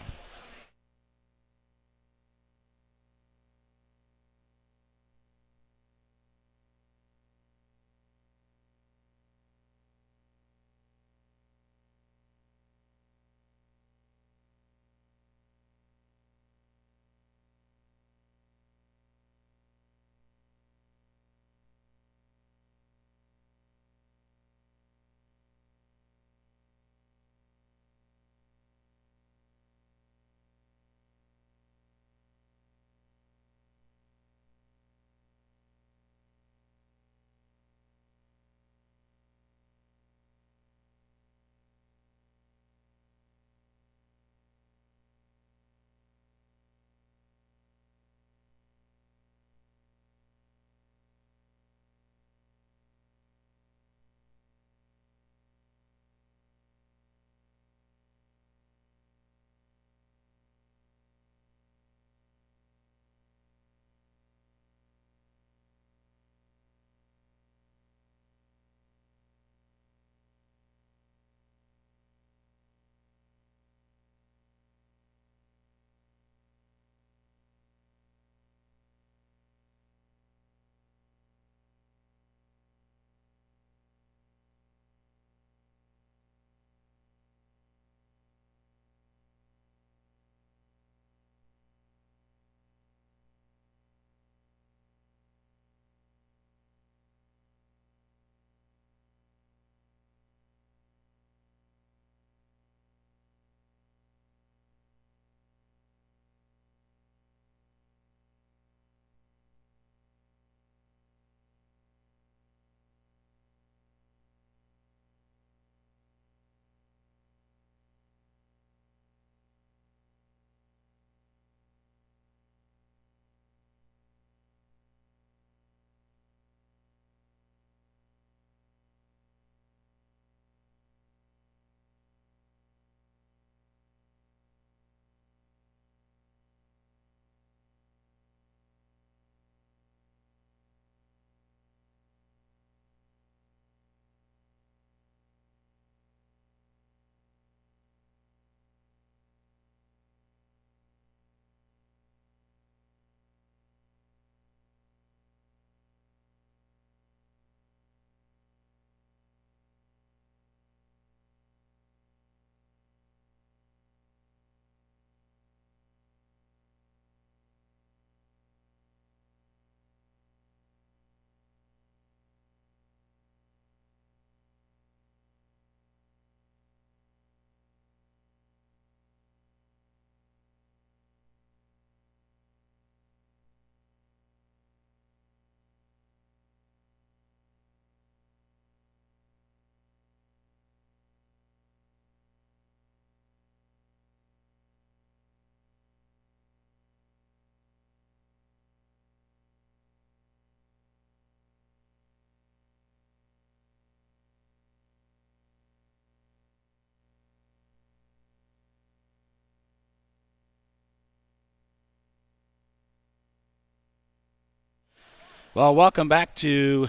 Speaker 3: Well, welcome back to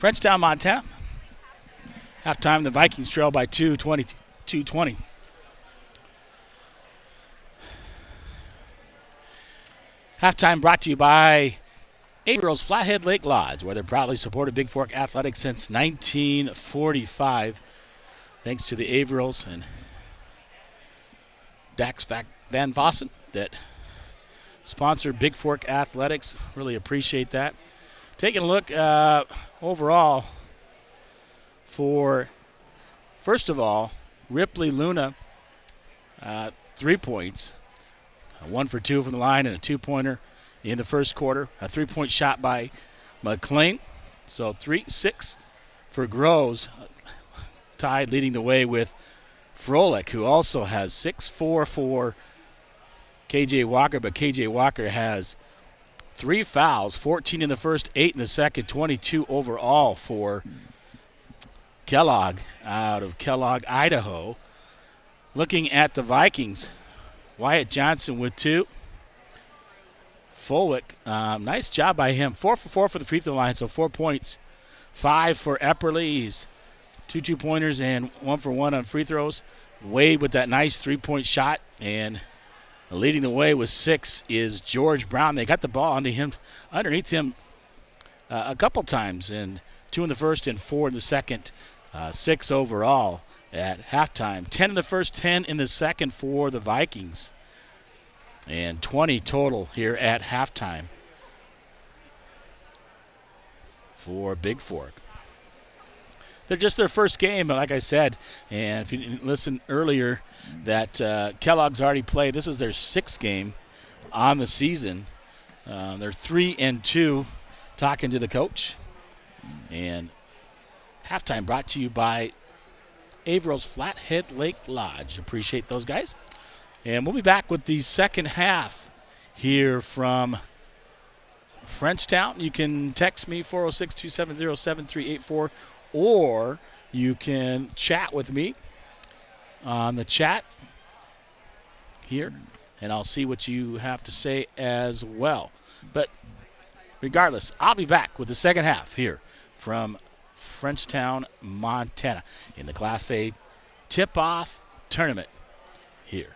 Speaker 3: Frenchtown, Montana. Halftime, the Vikings trail by 22-20. Halftime brought to you by April's Flathead Lake Lodge, where they're proudly supported Bigfork Athletics since 1945. Thanks to the Averils and Dax Van Vossen that sponsor Bigfork Athletics. Really appreciate that. Taking a look overall for, first of all, Ripley Luna, 3 points. 1 for 2 from the line and a 2-pointer in the first quarter. A 3-point shot by McLean. So 3-6 for Groves. Tied leading the way with Froelich, who also has 6-4 for K.J. Walker. But K.J. Walker has 3 fouls, 14 in the first, 8 in the second, 22 overall for Kellogg out of Kellogg, Idaho. Looking at the Vikings, Wyatt Johnson with 2. Froelich, nice job by him. 4 for 4 for the free throw line, so 4 points. 5 for Epperle. He's 2 2-pointers and 1 for 1 on free throws. Wade with that nice 3-point shot, and leading the way with 6 is George Brown. They got the ball underneath him a couple times, and 2 in the first and 4 in the second. 6 overall at halftime. 10 in the first, 10 in the second for the Vikings. And 20 total here at halftime for Bigfork. They're just their first game, but like I said, and if you didn't listen earlier, that Kellogg's already played. This is their 6th game on the season. They're 3-2, talking to the coach. And halftime brought to you by Averill's Flathead Lake Lodge. Appreciate those guys. And we'll be back with the second half here from Frenchtown. You can text me 406-270-7384, or you can chat with me on the chat here, and I'll see what you have to say as well. But regardless, I'll be back with the second half here from Frenchtown, Montana, in the Class A tip-off tournament here.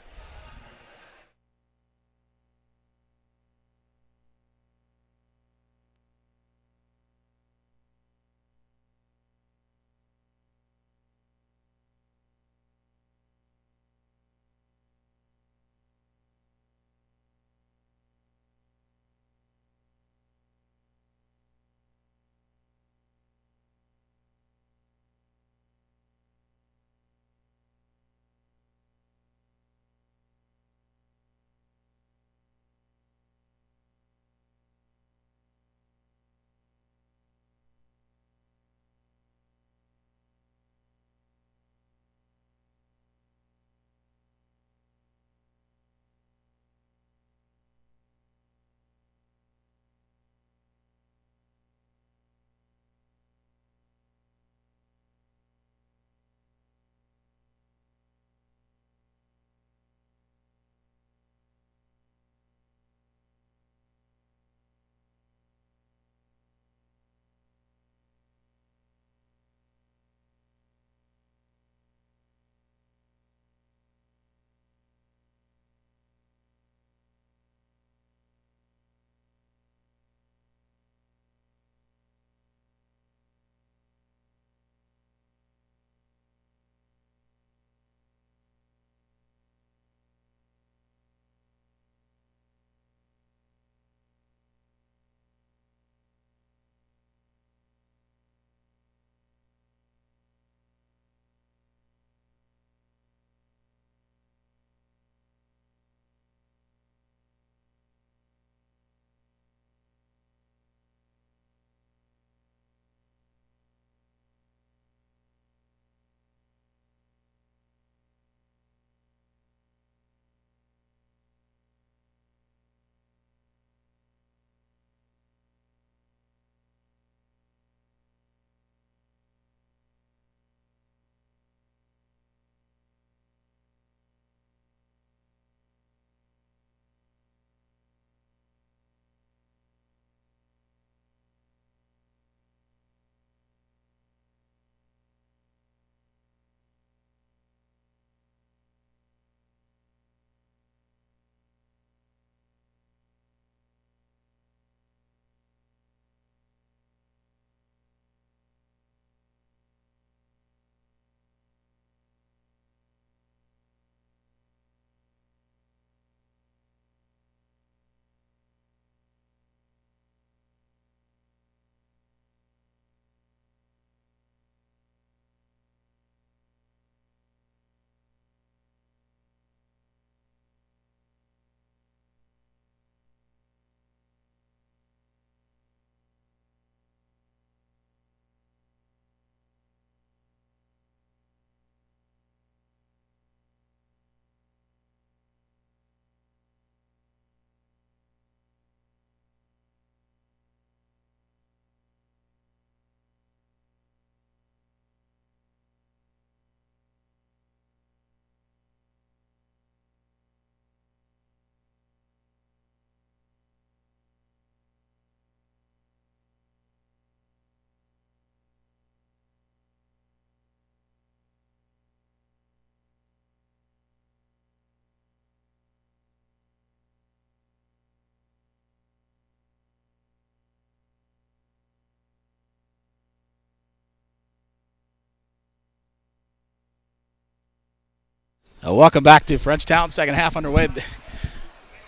Speaker 3: Welcome back to Frenchtown. Second half underway.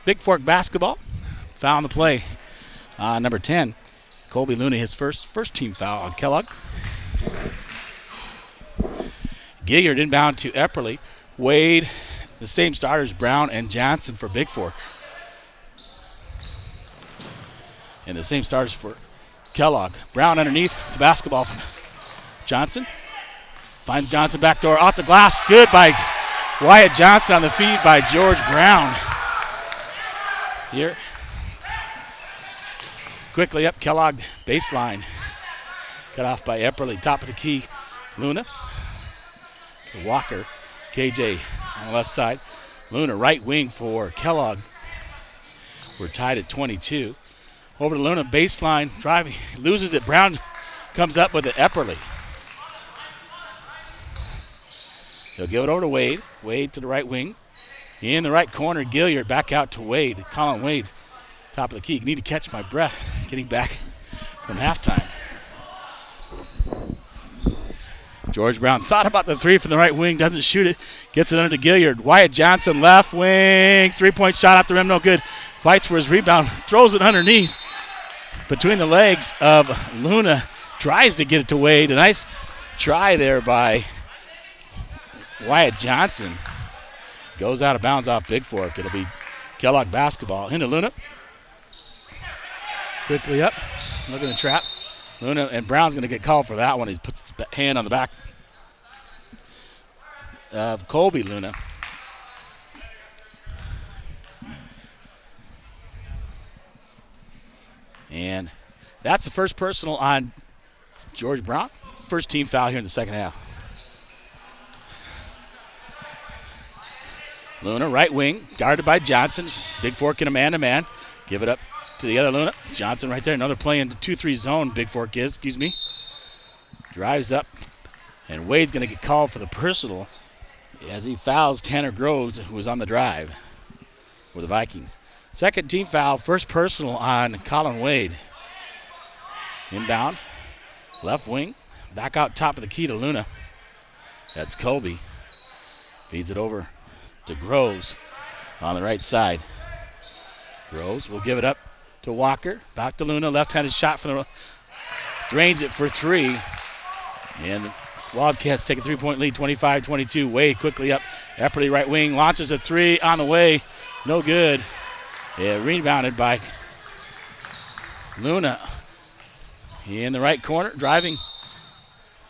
Speaker 3: Bigfork basketball. Foul on the play. Number 10, Colby Luna, his first team foul on Kellogg. Gilliard inbound to Epperly. Wade, the same starters, Brown and Johnson for Bigfork. And the same starters for Kellogg. Brown underneath the basketball from Johnson. Finds Johnson backdoor off the glass. Good by Wyatt Johnson on the feed by George Brown. Here. Quickly up Kellogg baseline. Cut off by Epperly. Top of the key. Luna. Walker. KJ on the left side. Luna right wing for Kellogg. We're tied at 22. Over to Luna baseline. Driving. Loses it. Brown comes up with it. Epperly. He'll give it over to Wade. Wade to the right wing. In the right corner, Gilliard back out to Wade. Colin Wade, top of the key. Need to catch my breath getting back from halftime. George Brown thought about the three from the right wing. Doesn't shoot it. Gets it under to Gilliard. Wyatt Johnson, left wing. Three-point shot out the rim. No good. Fights for his rebound. Throws it underneath. Between the legs of Luna. Tries to get it to Wade. A nice try there by Wyatt Johnson. Goes out of bounds off Bigfork. It'll be Kellogg basketball. Into Luna. Quickly up. Look at the trap. Luna and Brown's going to get called for that one. He puts his hand on the back of Colby Luna. And that's the first personal on George Brown. First team foul here in the second half. Luna, right wing, guarded by Johnson. Bigfork in a man-to-man. Give it up to the other Luna. Johnson right there. Another play in the 2-3 zone, Bigfork is, Drives up, and Wade's going to get called for the personal as he fouls Tanner Groves, who was on the drive for the Vikings. Second team foul, first personal on Colin Wade. Inbound, left wing, back out top of the key to Luna. That's Colby. Feeds it over to Groves on the right side. Groves will give it up to Walker. Back to Luna. Left-handed shot from the drains it for three. And the Wildcats take a three-point lead, 25-22. Wade quickly up. Epperly right wing launches a three on the way. No good. Yeah, rebounded by Luna. In the right corner, driving.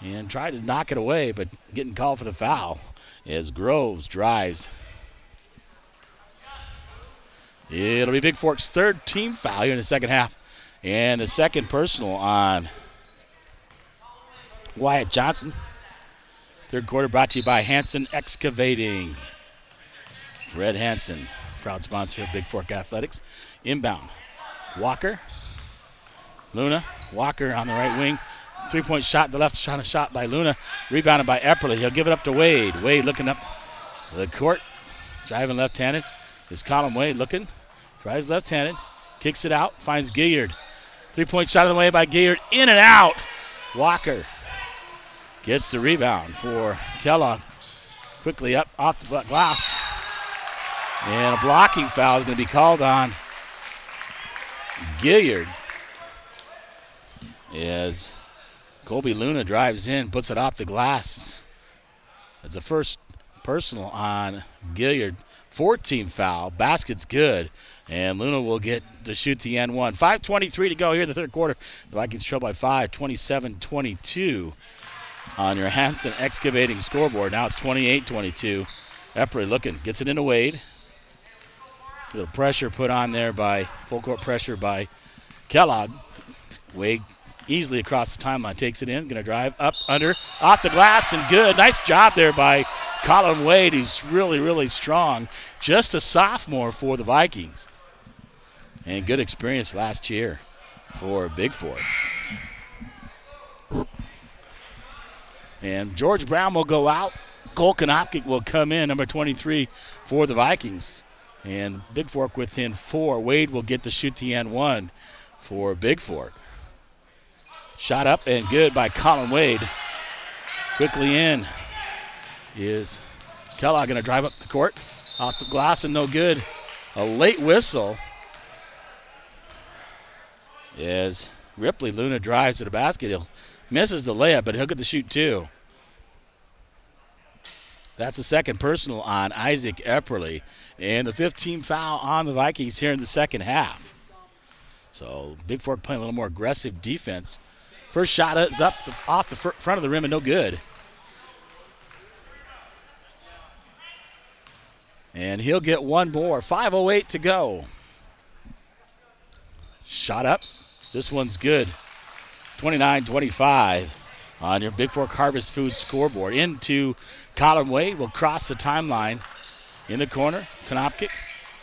Speaker 3: And tried to knock it away, but getting called for the foul as Groves drives. It'll be Bigfork's third team foul here in the second half. And the second personal on Wyatt Johnson. Third quarter brought to you by Hanson Excavating. Fred Hanson, proud sponsor of Bigfork Athletics. Inbound. Walker. Luna. Walker on the right wing. Three-point shot, the left shot by Luna. Rebounded by Epperly. He'll give it up to Wade. Wade looking up the court. Driving left-handed. Is Colin Wade looking. Drives left-handed. Kicks it out. Finds Gilliard. Three-point shot on the way by Gilliard. In and out. Walker gets the rebound for Kellogg. Quickly up off the glass. And a blocking foul is going to be called on Gilliard as Colby Luna drives in, puts it off the glass. That's the first personal on Gilliard. 14 foul. Basket's good. And Luna will get to shoot the N1. 5:23 to go here in the third quarter. The Vikings trail by 5, 27-22 on your Hanson Excavating scoreboard. Now it's 28-22. Epperly looking. Gets it into Wade. A little pressure put on there by, full court pressure by Kellogg. Wade easily across the timeline. Takes it in. Going to drive up, under, off the glass, and good. Nice job there by Colin Wade. He's really, really strong. Just a sophomore for the Vikings. And good experience last year for Bigfork. And George Brown will go out. Cole Konopkic will come in, number 23 for the Vikings. And Bigfork within 4. Wade will get to shoot the N1 for Bigfork. Shot up and good by Colin Wade. Quickly in is Kellogg going to drive up the court. Off the glass and no good. A late whistle. As Ripley, Luna drives to the basket. He misses the layup, but he'll get the shoot too. That's the second personal on Isaac Epperly. And the 15th foul on the Vikings here in the second half. So Bigfork playing a little more aggressive defense. First shot is up off the front of the rim and no good. And he'll get one more. 5:08 to go. Shot up. This one's good. 29-25 on your Bigfork Harvest Food scoreboard. Into Colin Wade will cross the timeline in the corner. Konopkic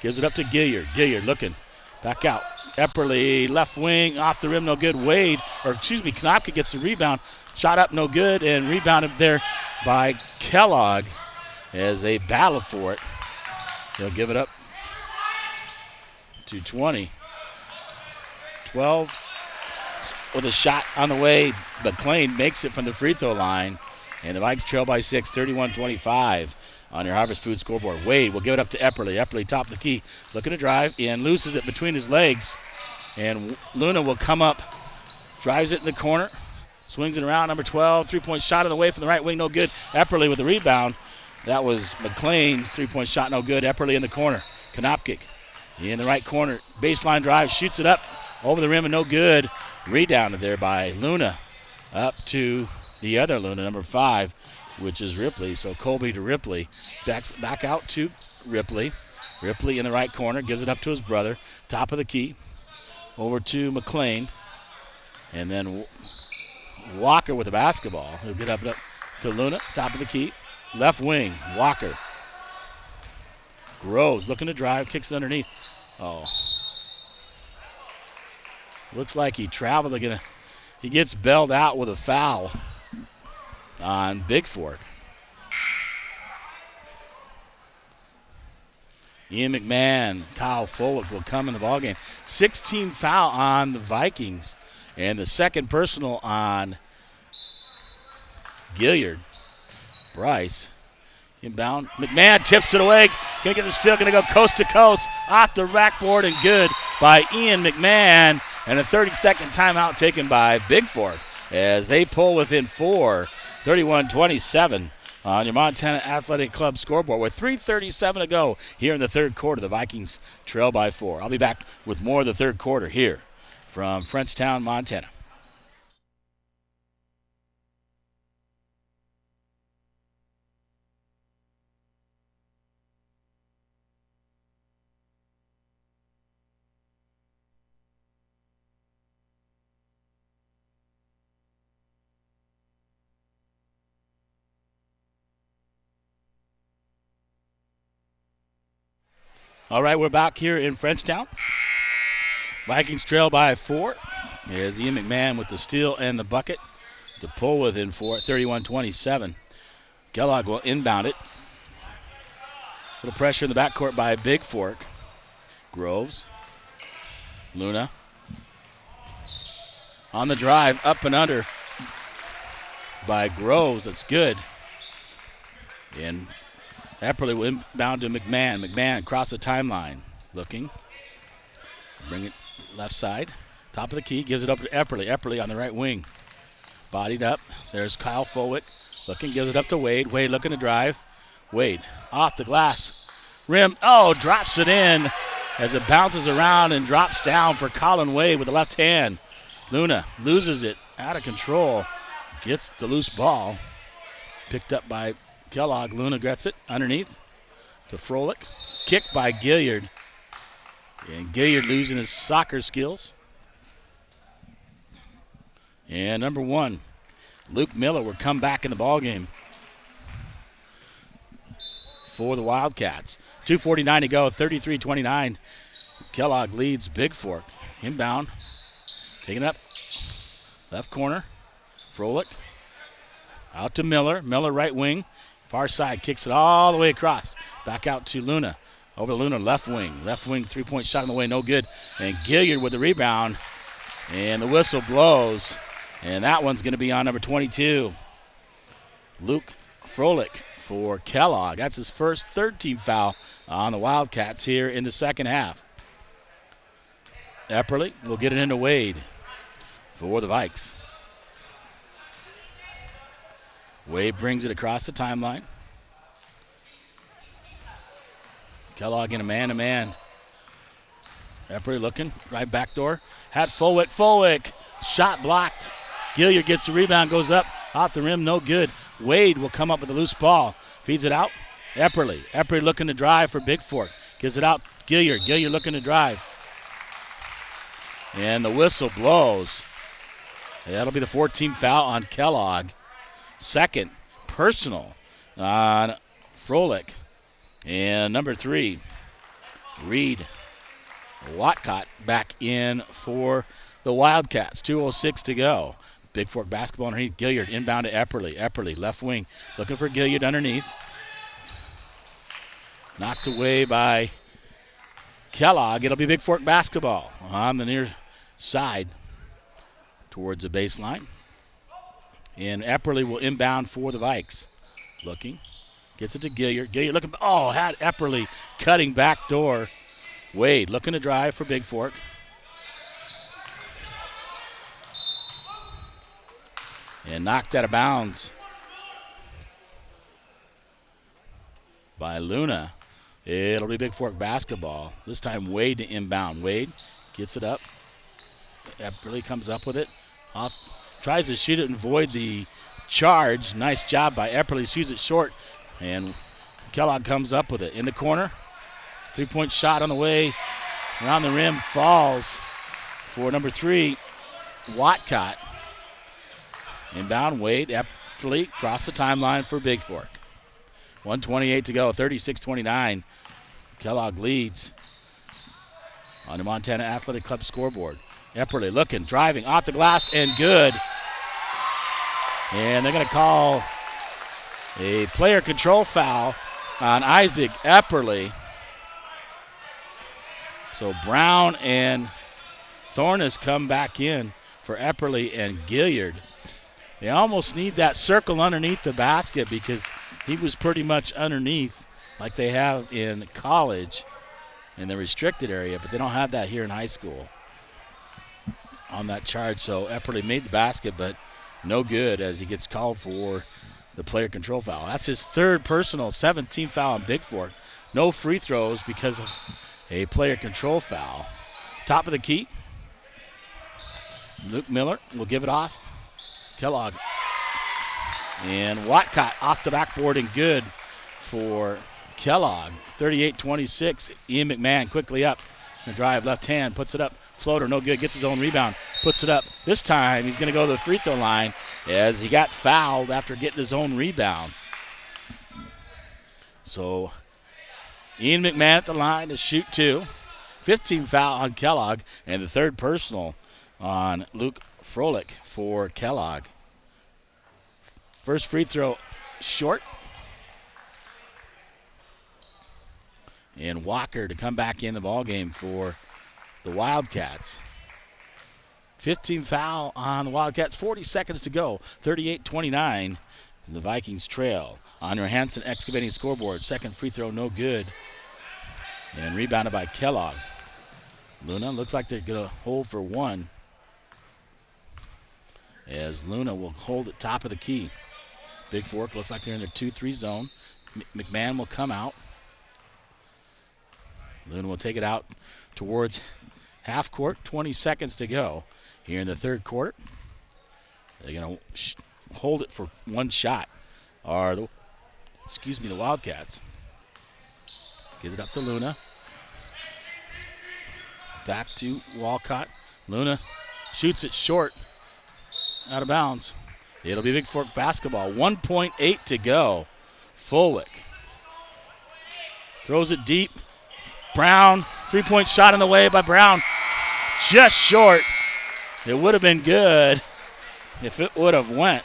Speaker 3: gives it up to Gilliard. Gilliard looking back out. Epperly left wing off the rim, no good. Konopkic gets the rebound. Shot up, no good, and rebounded there by Kellogg as they battle for it. They'll give it up to 20. 12 with a shot on the way. McLean makes it from the free throw line. And the Vikings trail by 6, 31-25 on your Harvest Food scoreboard. Wade will give it up to Epperly. Epperly top of the key. Looking to drive and loses it between his legs. And Luna will come up. Drives it in the corner. Swings it around. Number 12. Three-point shot on the way from the right wing. No good. Epperly with the rebound. That was McLean. Three-point shot, no good. Epperly in the corner. Konopkic in the right corner. Baseline drive. Shoots it up. Over the rim and no good. Rebounded there by Luna. Up to the other Luna, number 5, which is Ripley. So Colby to Ripley. Back out to Ripley. Ripley in the right corner. Gives it up to his brother. Top of the key. Over to McLean. And then Walker with the basketball. He'll get up to Luna. Top of the key. Left wing. Walker. Groves looking to drive. Kicks it underneath. Oh. Looks like he traveled again. He gets bailed out with a foul on Bigfork. Ian McMahon, Kyle Folwick will come in the ballgame. 16 foul on the Vikings. And the second personal on Gilliard. Bryce. Inbound. McMahon tips it away. Going to get the steal. Going to go coast to coast. Off the backboard and good by Ian McMahon. And a 30-second timeout taken by Bigfork as they pull within 4. 31-27 on your Montana Athletic Club scoreboard with 3:37 to go here in the third quarter. The Vikings trail by 4. I'll be back with more of the third quarter here from Frenchtown, Montana. All right, we're back here in Frenchtown. Vikings trail by 4. Here's Ian McMahon with the steal and the bucket to pull within 4, 31-27. Kellogg will inbound it. Little pressure in the backcourt by Bigfork. Groves. Luna. On the drive, up and under by Groves. That's good. And Epperly will inbound to McMahon. McMahon across the timeline. Looking. Bring it left side. Top of the key. Gives it up to Epperly. Epperly on the right wing. Bodied up. There's Kyle Folwick. Looking. Gives it up to Wade. Wade looking to drive. Wade off the glass. Rim. Oh, drops it in as it bounces around and drops down for Colin Wade with the left hand. Luna loses it. Out of control. Gets the loose ball. Picked up by Kellogg. Luna gets it underneath to Froelich. Kicked by Gilliard. And Gilliard losing his soccer skills. And number 1, Luke Miller will come back in the ballgame for the Wildcats. 2:49 to go, 33-29. Kellogg leads Bigfork. Inbound. Picking up. Left corner. Froelich. Out to Miller. Miller right wing. Far side, kicks it all the way across. Back out to Luna. Over to Luna, left wing. Left wing, three-point shot on the way, no good. And Gilliard with the rebound. And the whistle blows. And that one's going to be on number 22. Luke Froelich for Kellogg. That's his first third-team foul on the Wildcats here in the second half. Epperly will get it into Wade for the Vikes. Wade brings it across the timeline. Kellogg in a man-to-man. Epperly looking, right back door. Had Fulwick. Shot blocked. Gilliard gets the rebound, goes up, off the rim, no good. Wade will come up with a loose ball. Feeds it out. Epperly looking to drive for Bigfork. Gives it out. Gilliard looking to drive. And the whistle blows. That'll be the 14th foul on Kellogg. Second personal on Froelich. And number 3, Reed Watcott back in for the Wildcats. 2:06 to go. Bigfork basketball underneath. Gilliard inbound to Epperly. Epperly left wing looking for Gilliard underneath. Knocked away by Kellogg. It'll be Bigfork basketball on the near side towards the baseline. And Epperly will inbound for the Vikes. Looking. Gets it to Gilliard. Gilliard looking. Oh, had Epperly cutting back door. Wade looking to drive for Bigfork. And knocked out of bounds by Luna. It'll be Bigfork basketball. This time Wade to inbound. Wade gets it up. Epperly comes up with it. Off. Tries to shoot it and avoid the charge. Nice job by Epperly. Shoots it short. And Kellogg comes up with it. In the corner. 3-point shot on the way. Around the rim. Falls for number 3, Watcott. Inbound. Wade. Epperly across the timeline for Bigfork. 1:28 to go. 36-29. Kellogg leads on the Montana Athletic Club scoreboard. Epperly looking, driving, off the glass, and good. And they're going to call a player control foul on Isaac Epperly. So Brown and Thornes come back in for Epperly and Gilliard. They almost need that circle underneath the basket because he was pretty much underneath like they have in college in the restricted area, but they don't have that here in high school on that charge. So Epperly made the basket, but no good as he gets called for the player control foul. That's his third personal, 17th foul on Bigfork. No free throws because of a player control foul. Top of the key. Luke Miller will give it off. Kellogg. And Watcott off the backboard and good for Kellogg. 38-26. Ian McMahon quickly up. The drive, left hand, puts it up. Floater, no good. Gets his own rebound. Puts it up. This time he's going to go to the free throw line as he got fouled after getting his own rebound. So Ian McMahon at the line to shoot 2. 15 foul on Kellogg, and the third personal on Luke Froelich for Kellogg. First free throw short. And Walker to come back in the ballgame for the Wildcats. 15 foul on the Wildcats. 40 seconds to go. 38-29. The Vikings trail. On your Hansen excavating scoreboard. Second free throw, no good. And rebounded by Kellogg. Luna looks like they're going to hold for one. As Luna will hold at top of the key. Bigfork looks like they're in their 2-3 zone. McMahon will come out. Luna will take it out towards half court. 20 seconds to go here in the third quarter. They're going to hold it for one shot. The Wildcats. Gives it up to Luna. Back to Walcott. Luna shoots it short. Out of bounds. It'll be Bigfork basketball. 1.8 to go. Fulwick throws it deep. Brown, 3-point shot on the way by Brown. Just short. It would have been good if it would have went.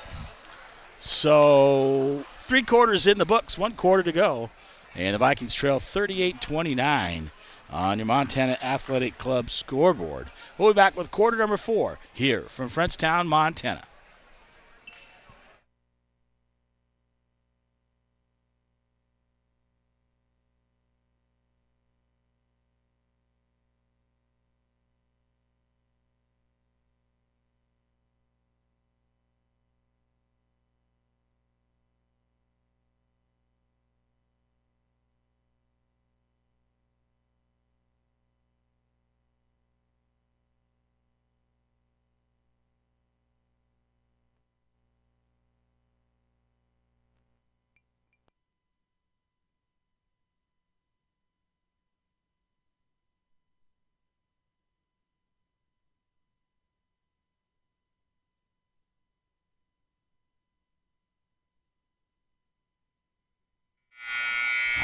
Speaker 3: So 3 quarters in the books, 1 quarter to go. And the Vikings trail 38-29 on your Montana Athletic Club scoreboard. We'll be back with quarter number 4 here from Frenchtown, Montana.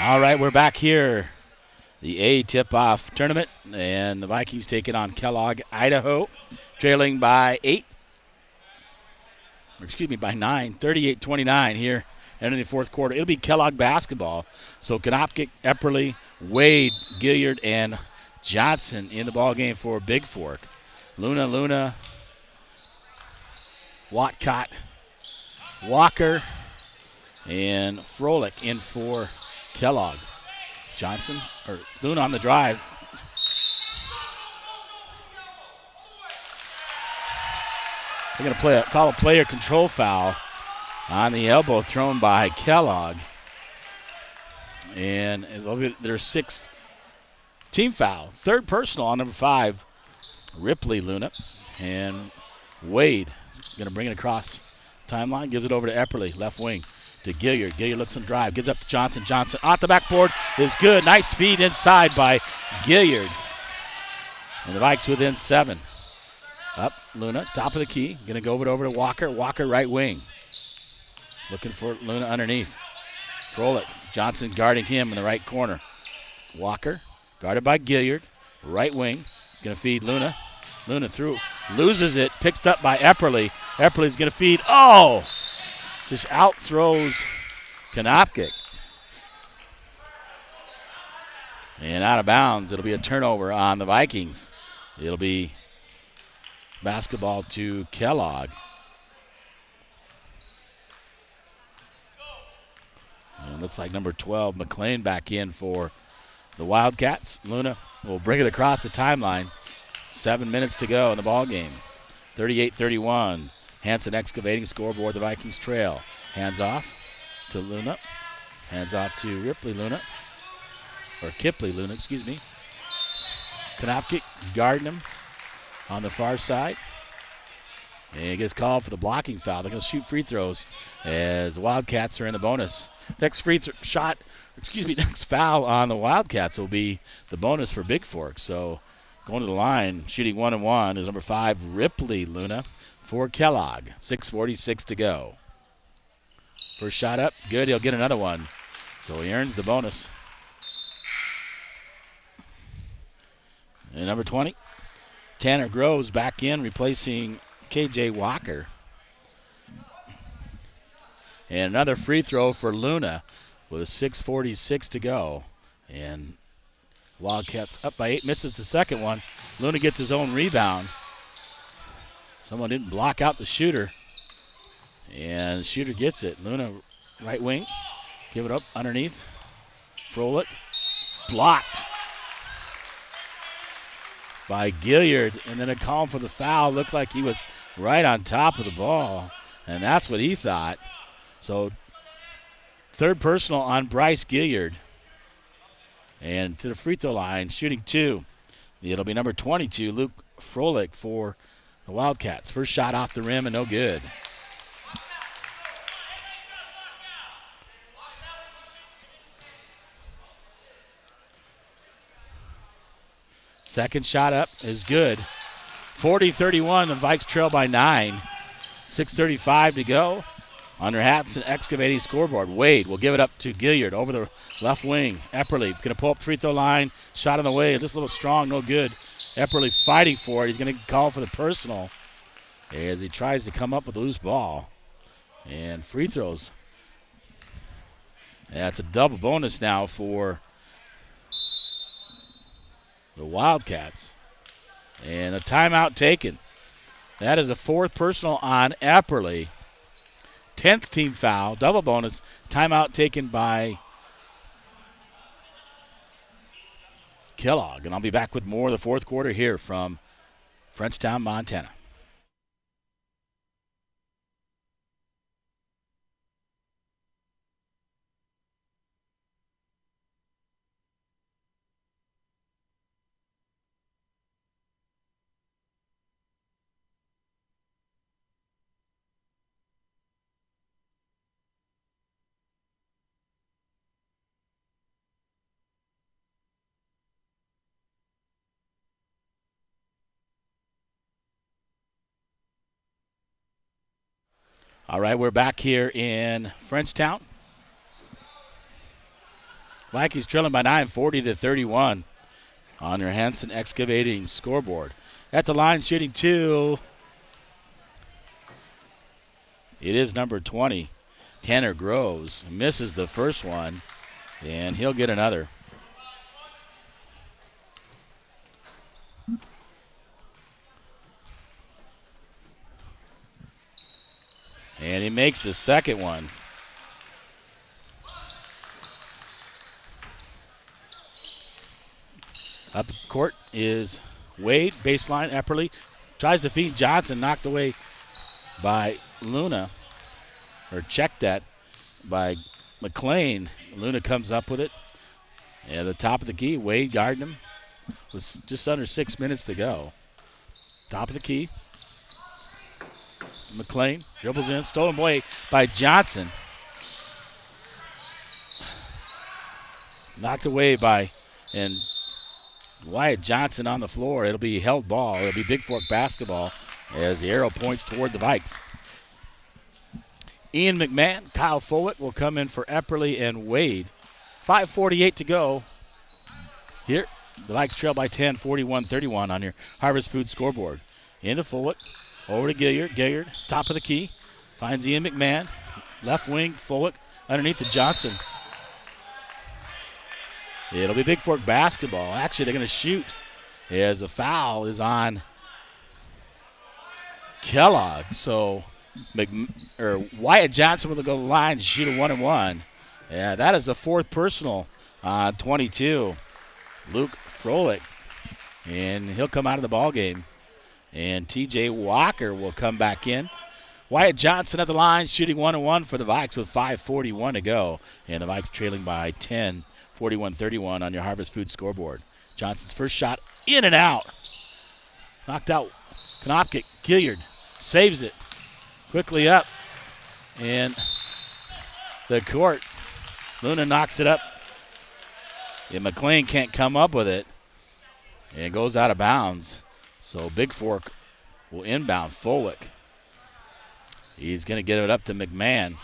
Speaker 3: All right, we're back here. The A tip-off tournament, and the Vikings taking on Kellogg, Idaho, trailing by 9, 38-29 here entering the fourth quarter. It'll be Kellogg basketball. So Konopkic, Epperly, Wade, Gilliard, and Johnson in the ball game for Bigfork. Luna, Watcott, Walker, and Froelich in for Kellogg. Luna on the drive. They're going to call a player control foul on the elbow thrown by Kellogg. And it'll be their sixth team foul. Third personal on number 5, Ripley Luna. And Wade is going to bring it across timeline, gives it over to Epperly, left wing. To Gilliard. Gilliard looks on drive. Gives up to Johnson. Johnson off the backboard is good. Nice feed inside by Gilliard. And the Vikes within 7. Up, Luna, top of the key. Going to go over to Walker. Walker right wing. Looking for Luna underneath. Froelich. Johnson guarding him in the right corner. Walker guarded by Gilliard. Right wing. He's going to feed Luna. Luna through. Loses it. Picked up by Epperly. Epperly's going to feed. Oh! Just out throws Konopkic. And out of bounds. It'll be a turnover on the Vikings. It'll be basketball to Kellogg. And it looks like number 12, McLean, back in for the Wildcats. Luna will bring it across the timeline. 7 minutes to go in the ball game. 38-31. Hanson excavating scoreboard. The Vikings trail. Hands off to Luna. Hands off to Ripley Luna. Or Kipley Luna, excuse me. Konopkic guarding him on the far side. And he gets called for the blocking foul. They're going to shoot free throws as the Wildcats are in the bonus. Next next foul on the Wildcats will be the bonus for Bigfork. So going to the line, shooting 1-1 is number 5, Ripley Luna for Kellogg. 6:46 to go. First shot up, good. He'll get another one. So he earns the bonus. And number 20, Tanner Groves back in, replacing KJ Walker. And another free throw for Luna with a 6:46 to go. And Wildcats up by 8, misses the second one. Luna gets his own rebound. Someone didn't block out the shooter. And the shooter gets it. Luna, right wing. Give it up underneath. Froelich. Blocked by Gilliard. And then a call for the foul. Looked like he was right on top of the ball. And that's what he thought. So third personal on Bryce Gilliard. And to the free throw line, shooting 2. It'll be number 22, Luke Froelich for the Wildcats. First shot off the rim and no good. Second shot up is good. 40-31, the Vikes trail by 9. 6:35 to go. Under Hatson excavating scoreboard. Wade will give it up to Gilliard over the left wing. Epperly going to pull up free throw line. Shot on the way. Just a little strong, no good. Epperly fighting for it. He's going to call for the personal as he tries to come up with a loose ball. And free throws. That's a double bonus now for the Wildcats. And a timeout taken. That is the 4th personal on Epperly. 10th team foul, double bonus, timeout taken by Kellogg. And I'll be back with more of the fourth quarter here from Frenchtown, Montana. All right, we're back here in Frenchtown. Vikings trailing by 9, 40-31 on your Hanson Excavating scoreboard. At the line, shooting 2. It is number 20, Tanner Groves. Misses the first one, and he'll get another. And he makes the second one. Up court is Wade, baseline, Epperly. Tries to feed Johnson, knocked away by Luna, or checked that by McLean. Luna comes up with it. And at the top of the key, Wade guarding him with just under 6 minutes to go. Top of the key. McLean dribbles in, stolen away by Johnson. Knocked away by, and Wyatt Johnson on the floor. It'll be held ball. It'll be Bigfork basketball as the arrow points toward the Vikes. Ian McMahon, Kyle Follett will come in for Epperly and Wade. 5:48 to go. Here, the Vikes trail by 10, 41-31 on your Harvest Food scoreboard. Into Follett, over to Gilliard. Gilliard, top of the key, finds Ian McMahon. Left wing, Follett underneath to Johnson. It'll be Bigfork basketball. Actually, they're going to shoot as a foul is on Kellogg. So Wyatt Johnson will go to the line to shoot a 1-and-1. Yeah, that is the fourth personal on 22. Luke Froelich. And he'll come out of the ball game. And TJ Walker will come back in. Wyatt Johnson at the line, shooting 1-and-1 for the Vikes with 5:41 to go. And the Vikes trailing by 10, 41-31 on your Harvest Food scoreboard. Johnson's first shot in and out. Knocked out. Konopkic, Gilliard saves it. Quickly up. And the court. Luna knocks it up. And McLean can't come up with it. And it goes out of bounds. So Bigfork will inbound. Follett. He's going to get it up to McMahon.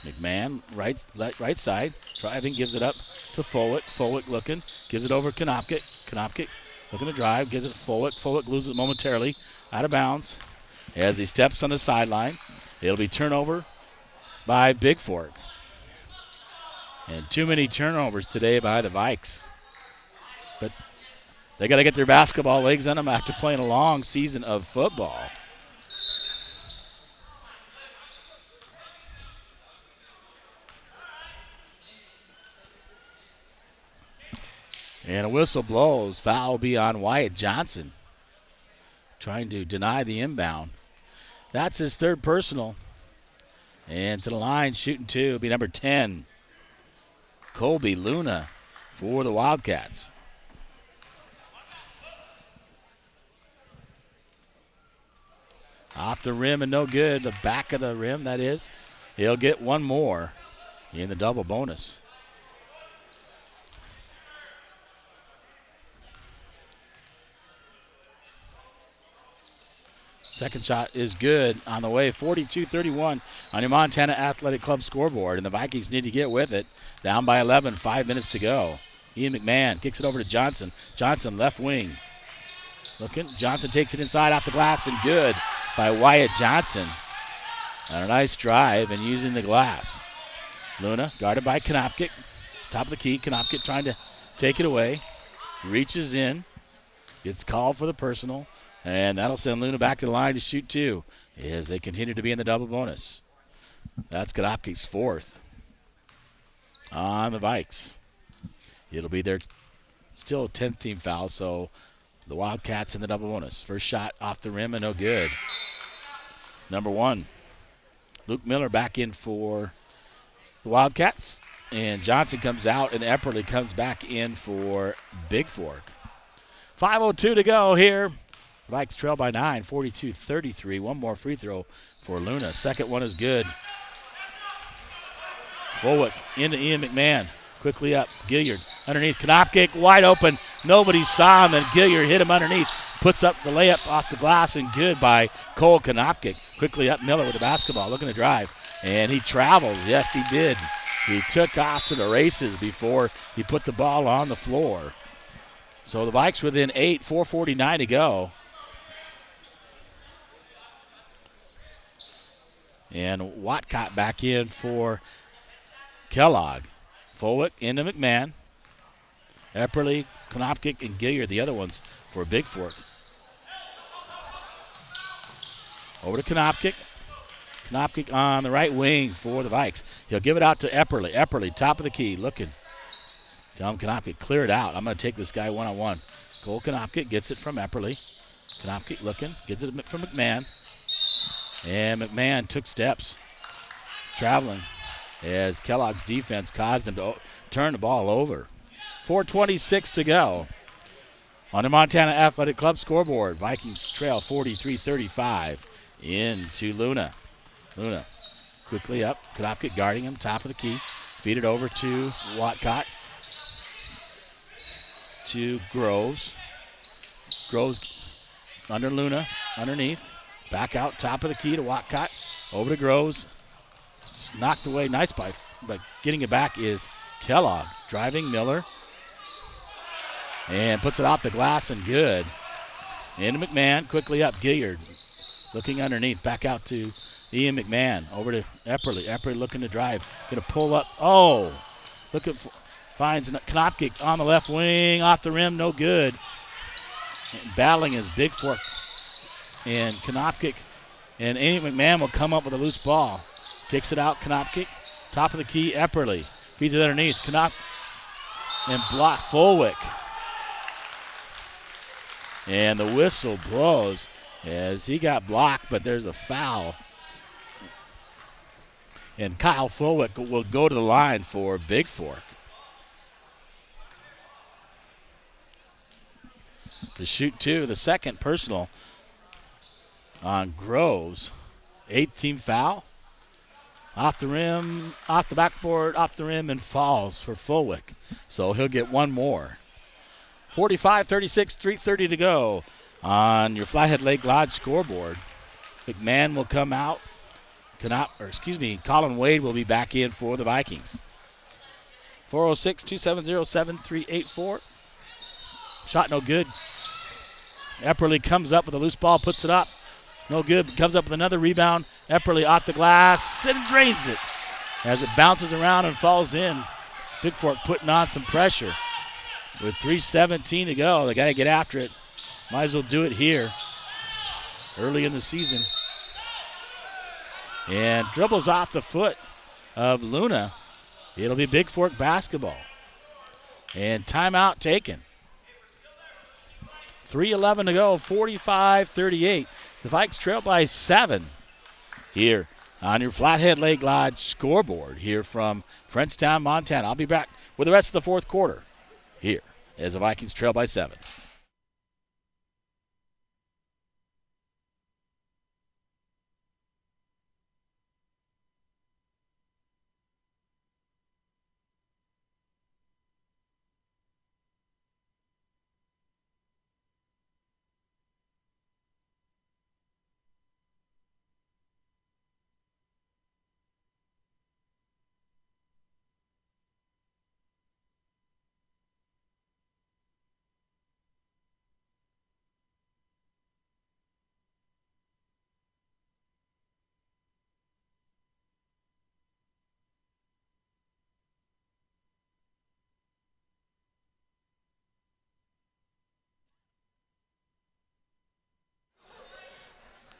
Speaker 3: McMahon, right side, driving, gives it up to Follett. Follett looking, gives it over Konopkic. Konopkic looking to drive, gives it to Follett. Follett loses it momentarily, out of bounds. As he steps on the sideline, it'll be turnover by Bigfork. And too many turnovers today by the Vikes. But they got to get their basketball legs on them after playing a long season of football. And a whistle blows. Foul will be on Wyatt Johnson, trying to deny the inbound. That's his third personal. And to the line, shooting 2, will be number 10, Colby Luna for the Wildcats. Off the rim and no good. The back of the rim, that is. He'll get one more in the double bonus. Second shot is good on the way. 42-31 on your Montana Athletic Club scoreboard. And the Vikings need to get with it. Down by 11, 5 minutes to go. Ian McMahon kicks it over to Johnson. Johnson left wing. Looking. Johnson takes it inside off the glass and good by Wyatt Johnson. And a nice drive and using the glass. Luna guarded by Konopkic. Top of the key. Konopkic trying to take it away. Reaches in. Gets called for the personal. And that'll send Luna back to the line to shoot 2 as they continue to be in the double bonus. That's Konopkic's fourth on the Vikes. It'll be their still 10th team foul, so the Wildcats in the double bonus. First shot off the rim and no good. Number 1, Luke Miller back in for the Wildcats. And Johnson comes out and Epperly comes back in for Bigfork. 5:02 to go here. Vikes trail by 9, 42-33. One more free throw for Luna. Second one is good. Follett into Ian McMahon. Quickly up. Gilliard underneath. Konopkic wide open. Nobody saw him, and Gilliard hit him underneath. Puts up the layup off the glass, and good by Cole Konopkic. Quickly up. Miller with the basketball, looking to drive. And he travels. Yes, he did. He took off to the races before he put the ball on the floor. So the Vikes within 8, 4:49 to go. And Watcott back in for Kellogg. Fulwick into McMahon. Epperly, Konopkic, and Gilliard, the other ones for Bigfork. Over to Konopkic. Konopkic on the right wing for the Vikes. He'll give it out to Epperly. Epperly, top of the key, looking. Tell him Konopkic, clear it out. I'm going to take this guy one-on-one. Cole Konopkic gets it from Epperly. Konopkic looking, gets it from McMahon. And McMahon took steps, traveling, as Kellogg's defense caused him to turn the ball over. 4:26 to go on the Montana Athletic Club scoreboard. Vikings trail 43-35 into Luna. Luna quickly up. Konopkic guarding him, top of the key. Feed it over to Watcott. To Groves. Groves under Luna, underneath. Back out, top of the key to Watcott. Over to Groves. It's knocked away, nice by, but getting it back is Kellogg. Driving Miller. And puts it off the glass and good. Into McMahon, quickly up, Gilliard. Looking underneath, back out to Ian McMahon. Over to Epperly. Epperly looking to drive. Going to pull up. Oh! Looking for, finds Konopkic on the left wing, off the rim, no good. And battling is Bigfork. And Konopkic and Ian McMahon will come up with a loose ball. Kicks it out, Konopkic. Top of the key, Epperly. Feeds it underneath. And block Fulwick. And the whistle blows as he got blocked, but there's a foul. And Kyle Fulwick will go to the line for Bigfork. To shoot two, the second personal on Groves. 8th team foul. Off the rim, off the backboard, off the rim, and falls for Fulwick. So he'll get one more. 45-36, 3:30 to go on your Flathead Lake Lodge scoreboard. McMahon will come out. Colin Wade will be back in for the Vikings. 406-270-7384. Shot no good. Epperly comes up with a loose ball, puts it up. No good. Comes up with another rebound. Epperly off the glass and drains it as it bounces around and falls in. Bigfork putting on some pressure. With 3:17 to go, they got to get after it. Might as well do it here early in the season. And dribbles off the foot of Luna. It'll be Bigfork basketball. And timeout taken. 3:11 to go, 45-38. The Vikes trail by 7 here on your Flathead Lake Lodge scoreboard here from Frenchtown, Montana. I'll be back with the rest of the fourth quarter here as the Vikings trail by 7.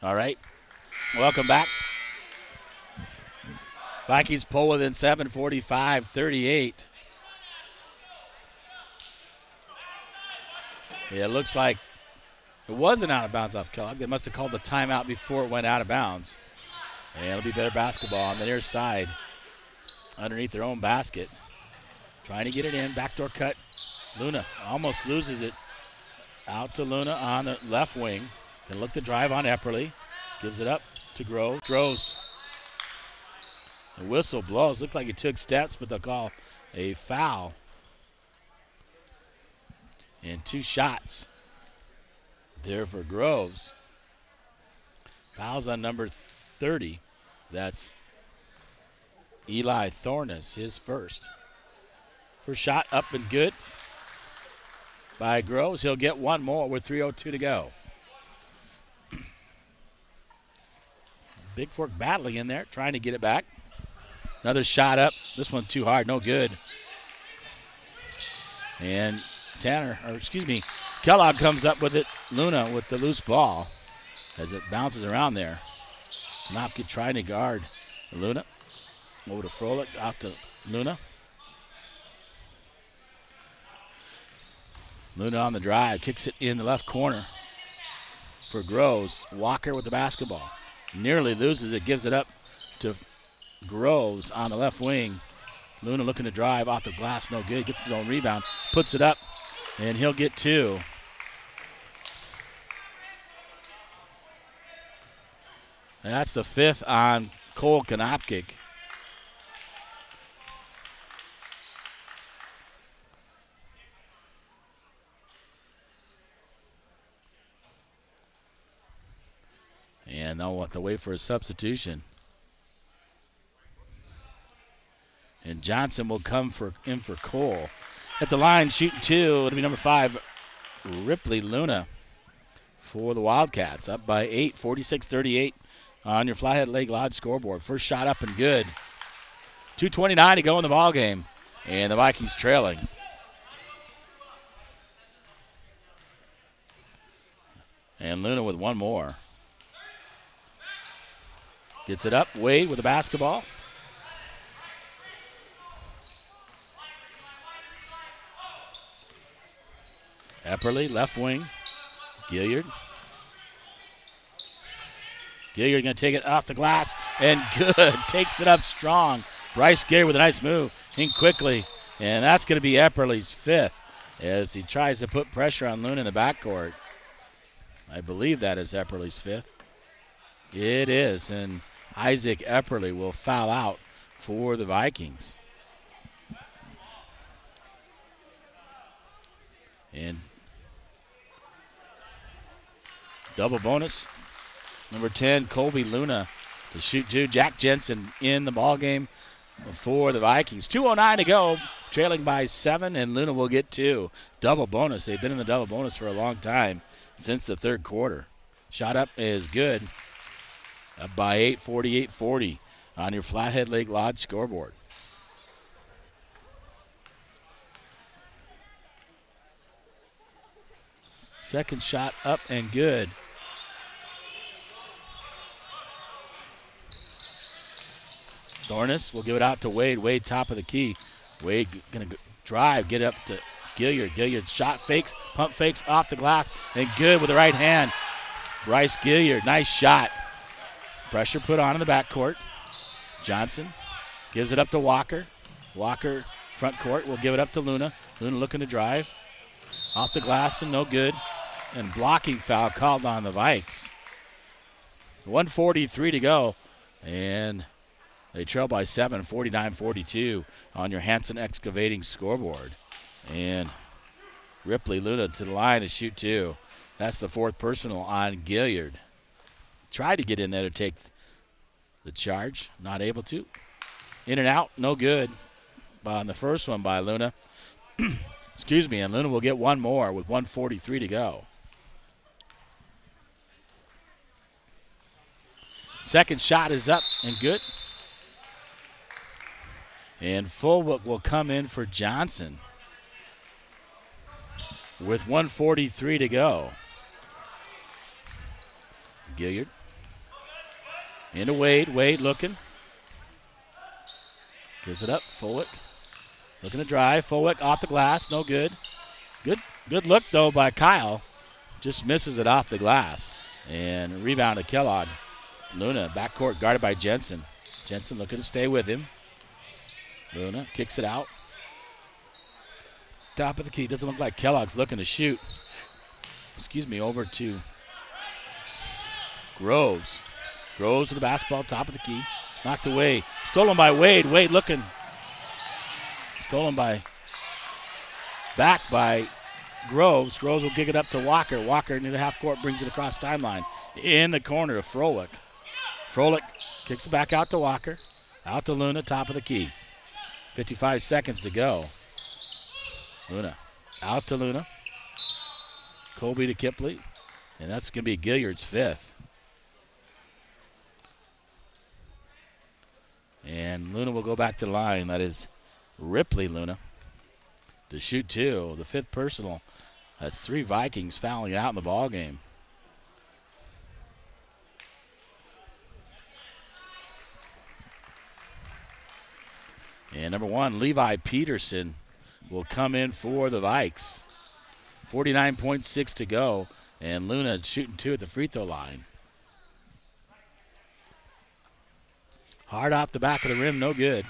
Speaker 3: All right, welcome back. Vikings pull within 7, 45-38. Yeah, it looks like it wasn't out of bounds off Kellogg. They must have called the timeout before it went out of bounds. And it'll be better basketball on the near side underneath their own basket. Trying to get it in, backdoor cut. Luna almost loses it. Out to Luna on the left wing. Can look to drive on Epperly. Gives it up to Groves. Groves. The whistle blows. Looks like he took steps, but they'll call a foul. And 2 shots there for Groves. Fouls on number 30. That's Eli Thornes, his first. First shot up and good by Groves. He'll get one more with 3:02 to go. Bigfork battling in there, trying to get it back. Another shot up. This one too hard, no good. And Kellogg comes up with it. Luna with the loose ball as it bounces around there. Knopke trying to guard Luna. Over to Froelich, out to Luna. Luna on the drive, kicks it in the left corner for Groves. Walker with the basketball. Nearly loses it, gives it up to Groves on the left wing. Luna looking to drive off the glass, no good. Gets his own rebound, puts it up, and he'll get two. And that's the fifth on Cole Knopke. And they'll have to wait for a substitution. And Johnson will come in for Cole. At the line, shooting two. It'll be number 5, Ripley Luna for the Wildcats. Up by 8, 46-38 on your Flathead Lake Lodge scoreboard. First shot up and good. 2:29 to go in the ball game, and the Vikings trailing. And Luna with one more. Gets it up. Wade with the basketball. Epperly, left wing. Gilliard. Gilliard going to take it off the glass, and good. Takes it up strong. Bryce Gilliard with a nice move in quickly, and that's going to be Epperly's 5th as he tries to put pressure on Luna in the backcourt. I believe that is Epperly's 5th. It is, and Isaac Epperly will foul out for the Vikings. And double bonus. Number 10, Colby Luna to shoot two. Jack Jensen in the ball game for the Vikings. 2:09 to go, trailing by 7, and Luna will get 2. Double bonus. They've been in the double bonus for a long time, since the third quarter. Shot up is good. Up by 8, 48-40 on your Flathead Lake Lodge scoreboard. Second shot up and good. Thornes will give it out to Wade. Wade top of the key. Wade going to drive, get up to Gilliard. Gilliard shot fakes, pump fakes off the glass, and good with the right hand. Bryce Gilliard, nice shot. Pressure put on in the backcourt. Johnson gives it up to Walker. Walker, front court, will give it up to Luna. Luna looking to drive. Off the glass and no good. And blocking foul called on the Vikes. 1:43 to go. And they trail by 7, 49-42 on your Hanson Excavating scoreboard. And Ripley Luna to the line to shoot 2. That's the 4th personal on Gilliard. Tried to get in there to take the charge. Not able to. In and out, no good. On the first one by Luna. Excuse me, and Luna will get one more with 1:43 to go. Second shot is up and good. And Fulwood will come in for Johnson with 1:43 to go. Gilliard into Wade. Wade looking. Gives it up. Fulwick looking to drive. Fulwick off the glass. No good. Good look, though, by Kyle. Just misses it off the glass. And rebound to Kellogg. Luna, backcourt guarded by Jensen. Jensen looking to stay with him. Luna kicks it out. Top of the key. Doesn't look like Kellogg's looking to shoot. Over to Groves. Groves with the basketball, top of the key. Knocked away. Stolen by Wade. Wade looking. Stolen back by Groves. Groves will kick it up to Walker. Walker into the half court, brings it across timeline. In the corner of Froelich. Froelich kicks it back out to Walker. Out to Luna, top of the key. 55 seconds to go. Luna. Out to Luna. Colby to Kipley. And that's going to be Gilliard's fifth. And Luna will go back to the line. That is Ripley Luna to shoot two. The fifth personal. That's 3 Vikings fouling out in the ball game. And number 1, Levi Peterson, will come in for the Vikes. 49.6 to go. And Luna shooting 2 at the free throw line. Hard off the back of the rim, no good.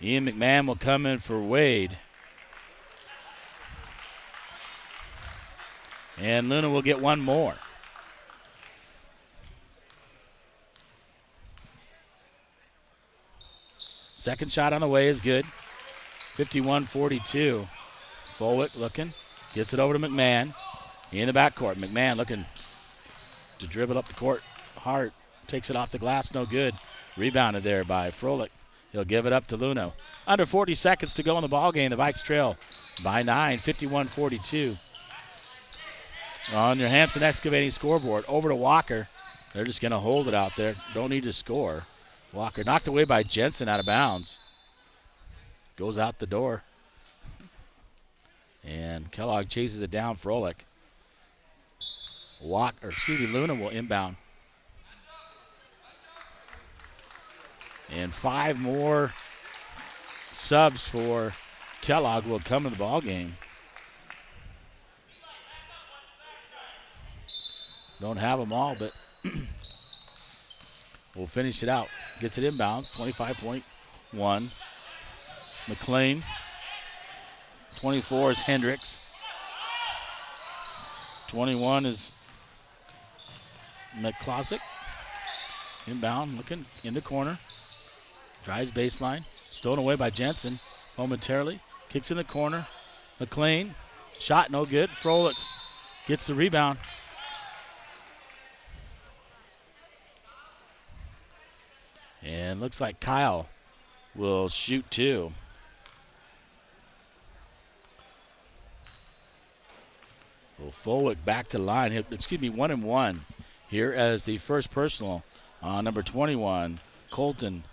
Speaker 3: Ian McMahon will come in for Wade. And Luna will get one more. Second shot on the way is good. 51-42. Folwick looking. Gets it over to McMahon. In the backcourt. McMahon looking to dribble up the court. Hart takes it off the glass. No good. Rebounded there by Froelich. He'll give it up to Luna. Under 40 seconds to go in the ball game. The Vikes trail by 9. 51-42. On your Hanson Excavating scoreboard. Over to Walker. They're just going to hold it out there. Don't need to score. Walker knocked away by Jensen out of bounds. Goes out the door. And Kellogg chases it down. Froelich. Luna will inbound. And 5 more subs for Kellogg will come in the ball game. Don't have them all, but we'll finish it out. Gets it inbounds, 25.1. McLean. 24 is Hendricks. 21 is McClossick. Inbound, looking in the corner. Drives baseline. Stolen away by Jensen momentarily. Kicks in the corner. McLean. Shot no good. Froelich gets the rebound. And looks like Kyle will shoot 2. Well, Folwick back to the line. 1-1 here as the first personal on number 21, Colton.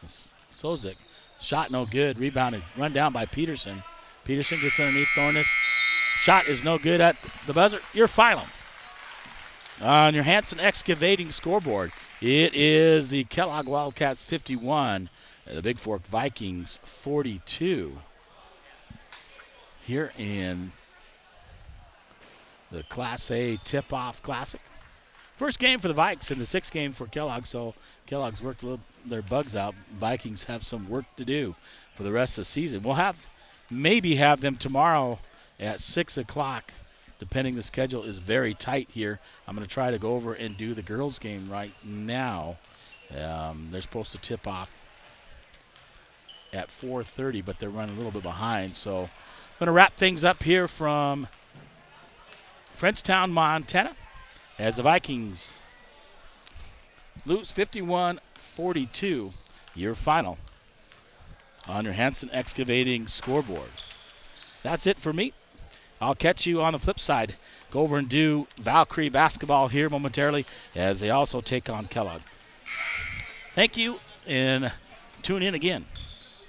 Speaker 3: Sozik. Shot no good. Rebounded. Run down by Peterson. Peterson gets underneath Thornus. Shot is no good at the buzzer. Your final. On your Hanson Excavating scoreboard, it is the Kellogg Wildcats 51, the Bigfork Vikings 42. Here in the Class A Tip-Off Classic. First game for the Vikes and the 6th game for Kellogg, so Kellogg's worked their bugs out. Vikings have some work to do for the rest of the season. We'll maybe have them tomorrow at 6 o'clock. Depending, the schedule is very tight here. I'm going to try to go over and do the girls' game right now. They're supposed to tip off at 4:30, but they're running a little bit behind. So I'm going to wrap things up here from Frenchtown, Montana, as the Vikings lose 51-42, your final on your Hanson Excavating scoreboard. That's it for me. I'll catch you on the flip side. Go over and do Valkyrie basketball here momentarily as they also take on Kellogg. Thank you, and tune in again.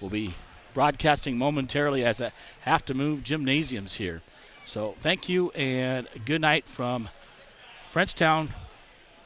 Speaker 3: We'll be broadcasting momentarily as I have to move gymnasiums here. So thank you, and good night from Frenchtown,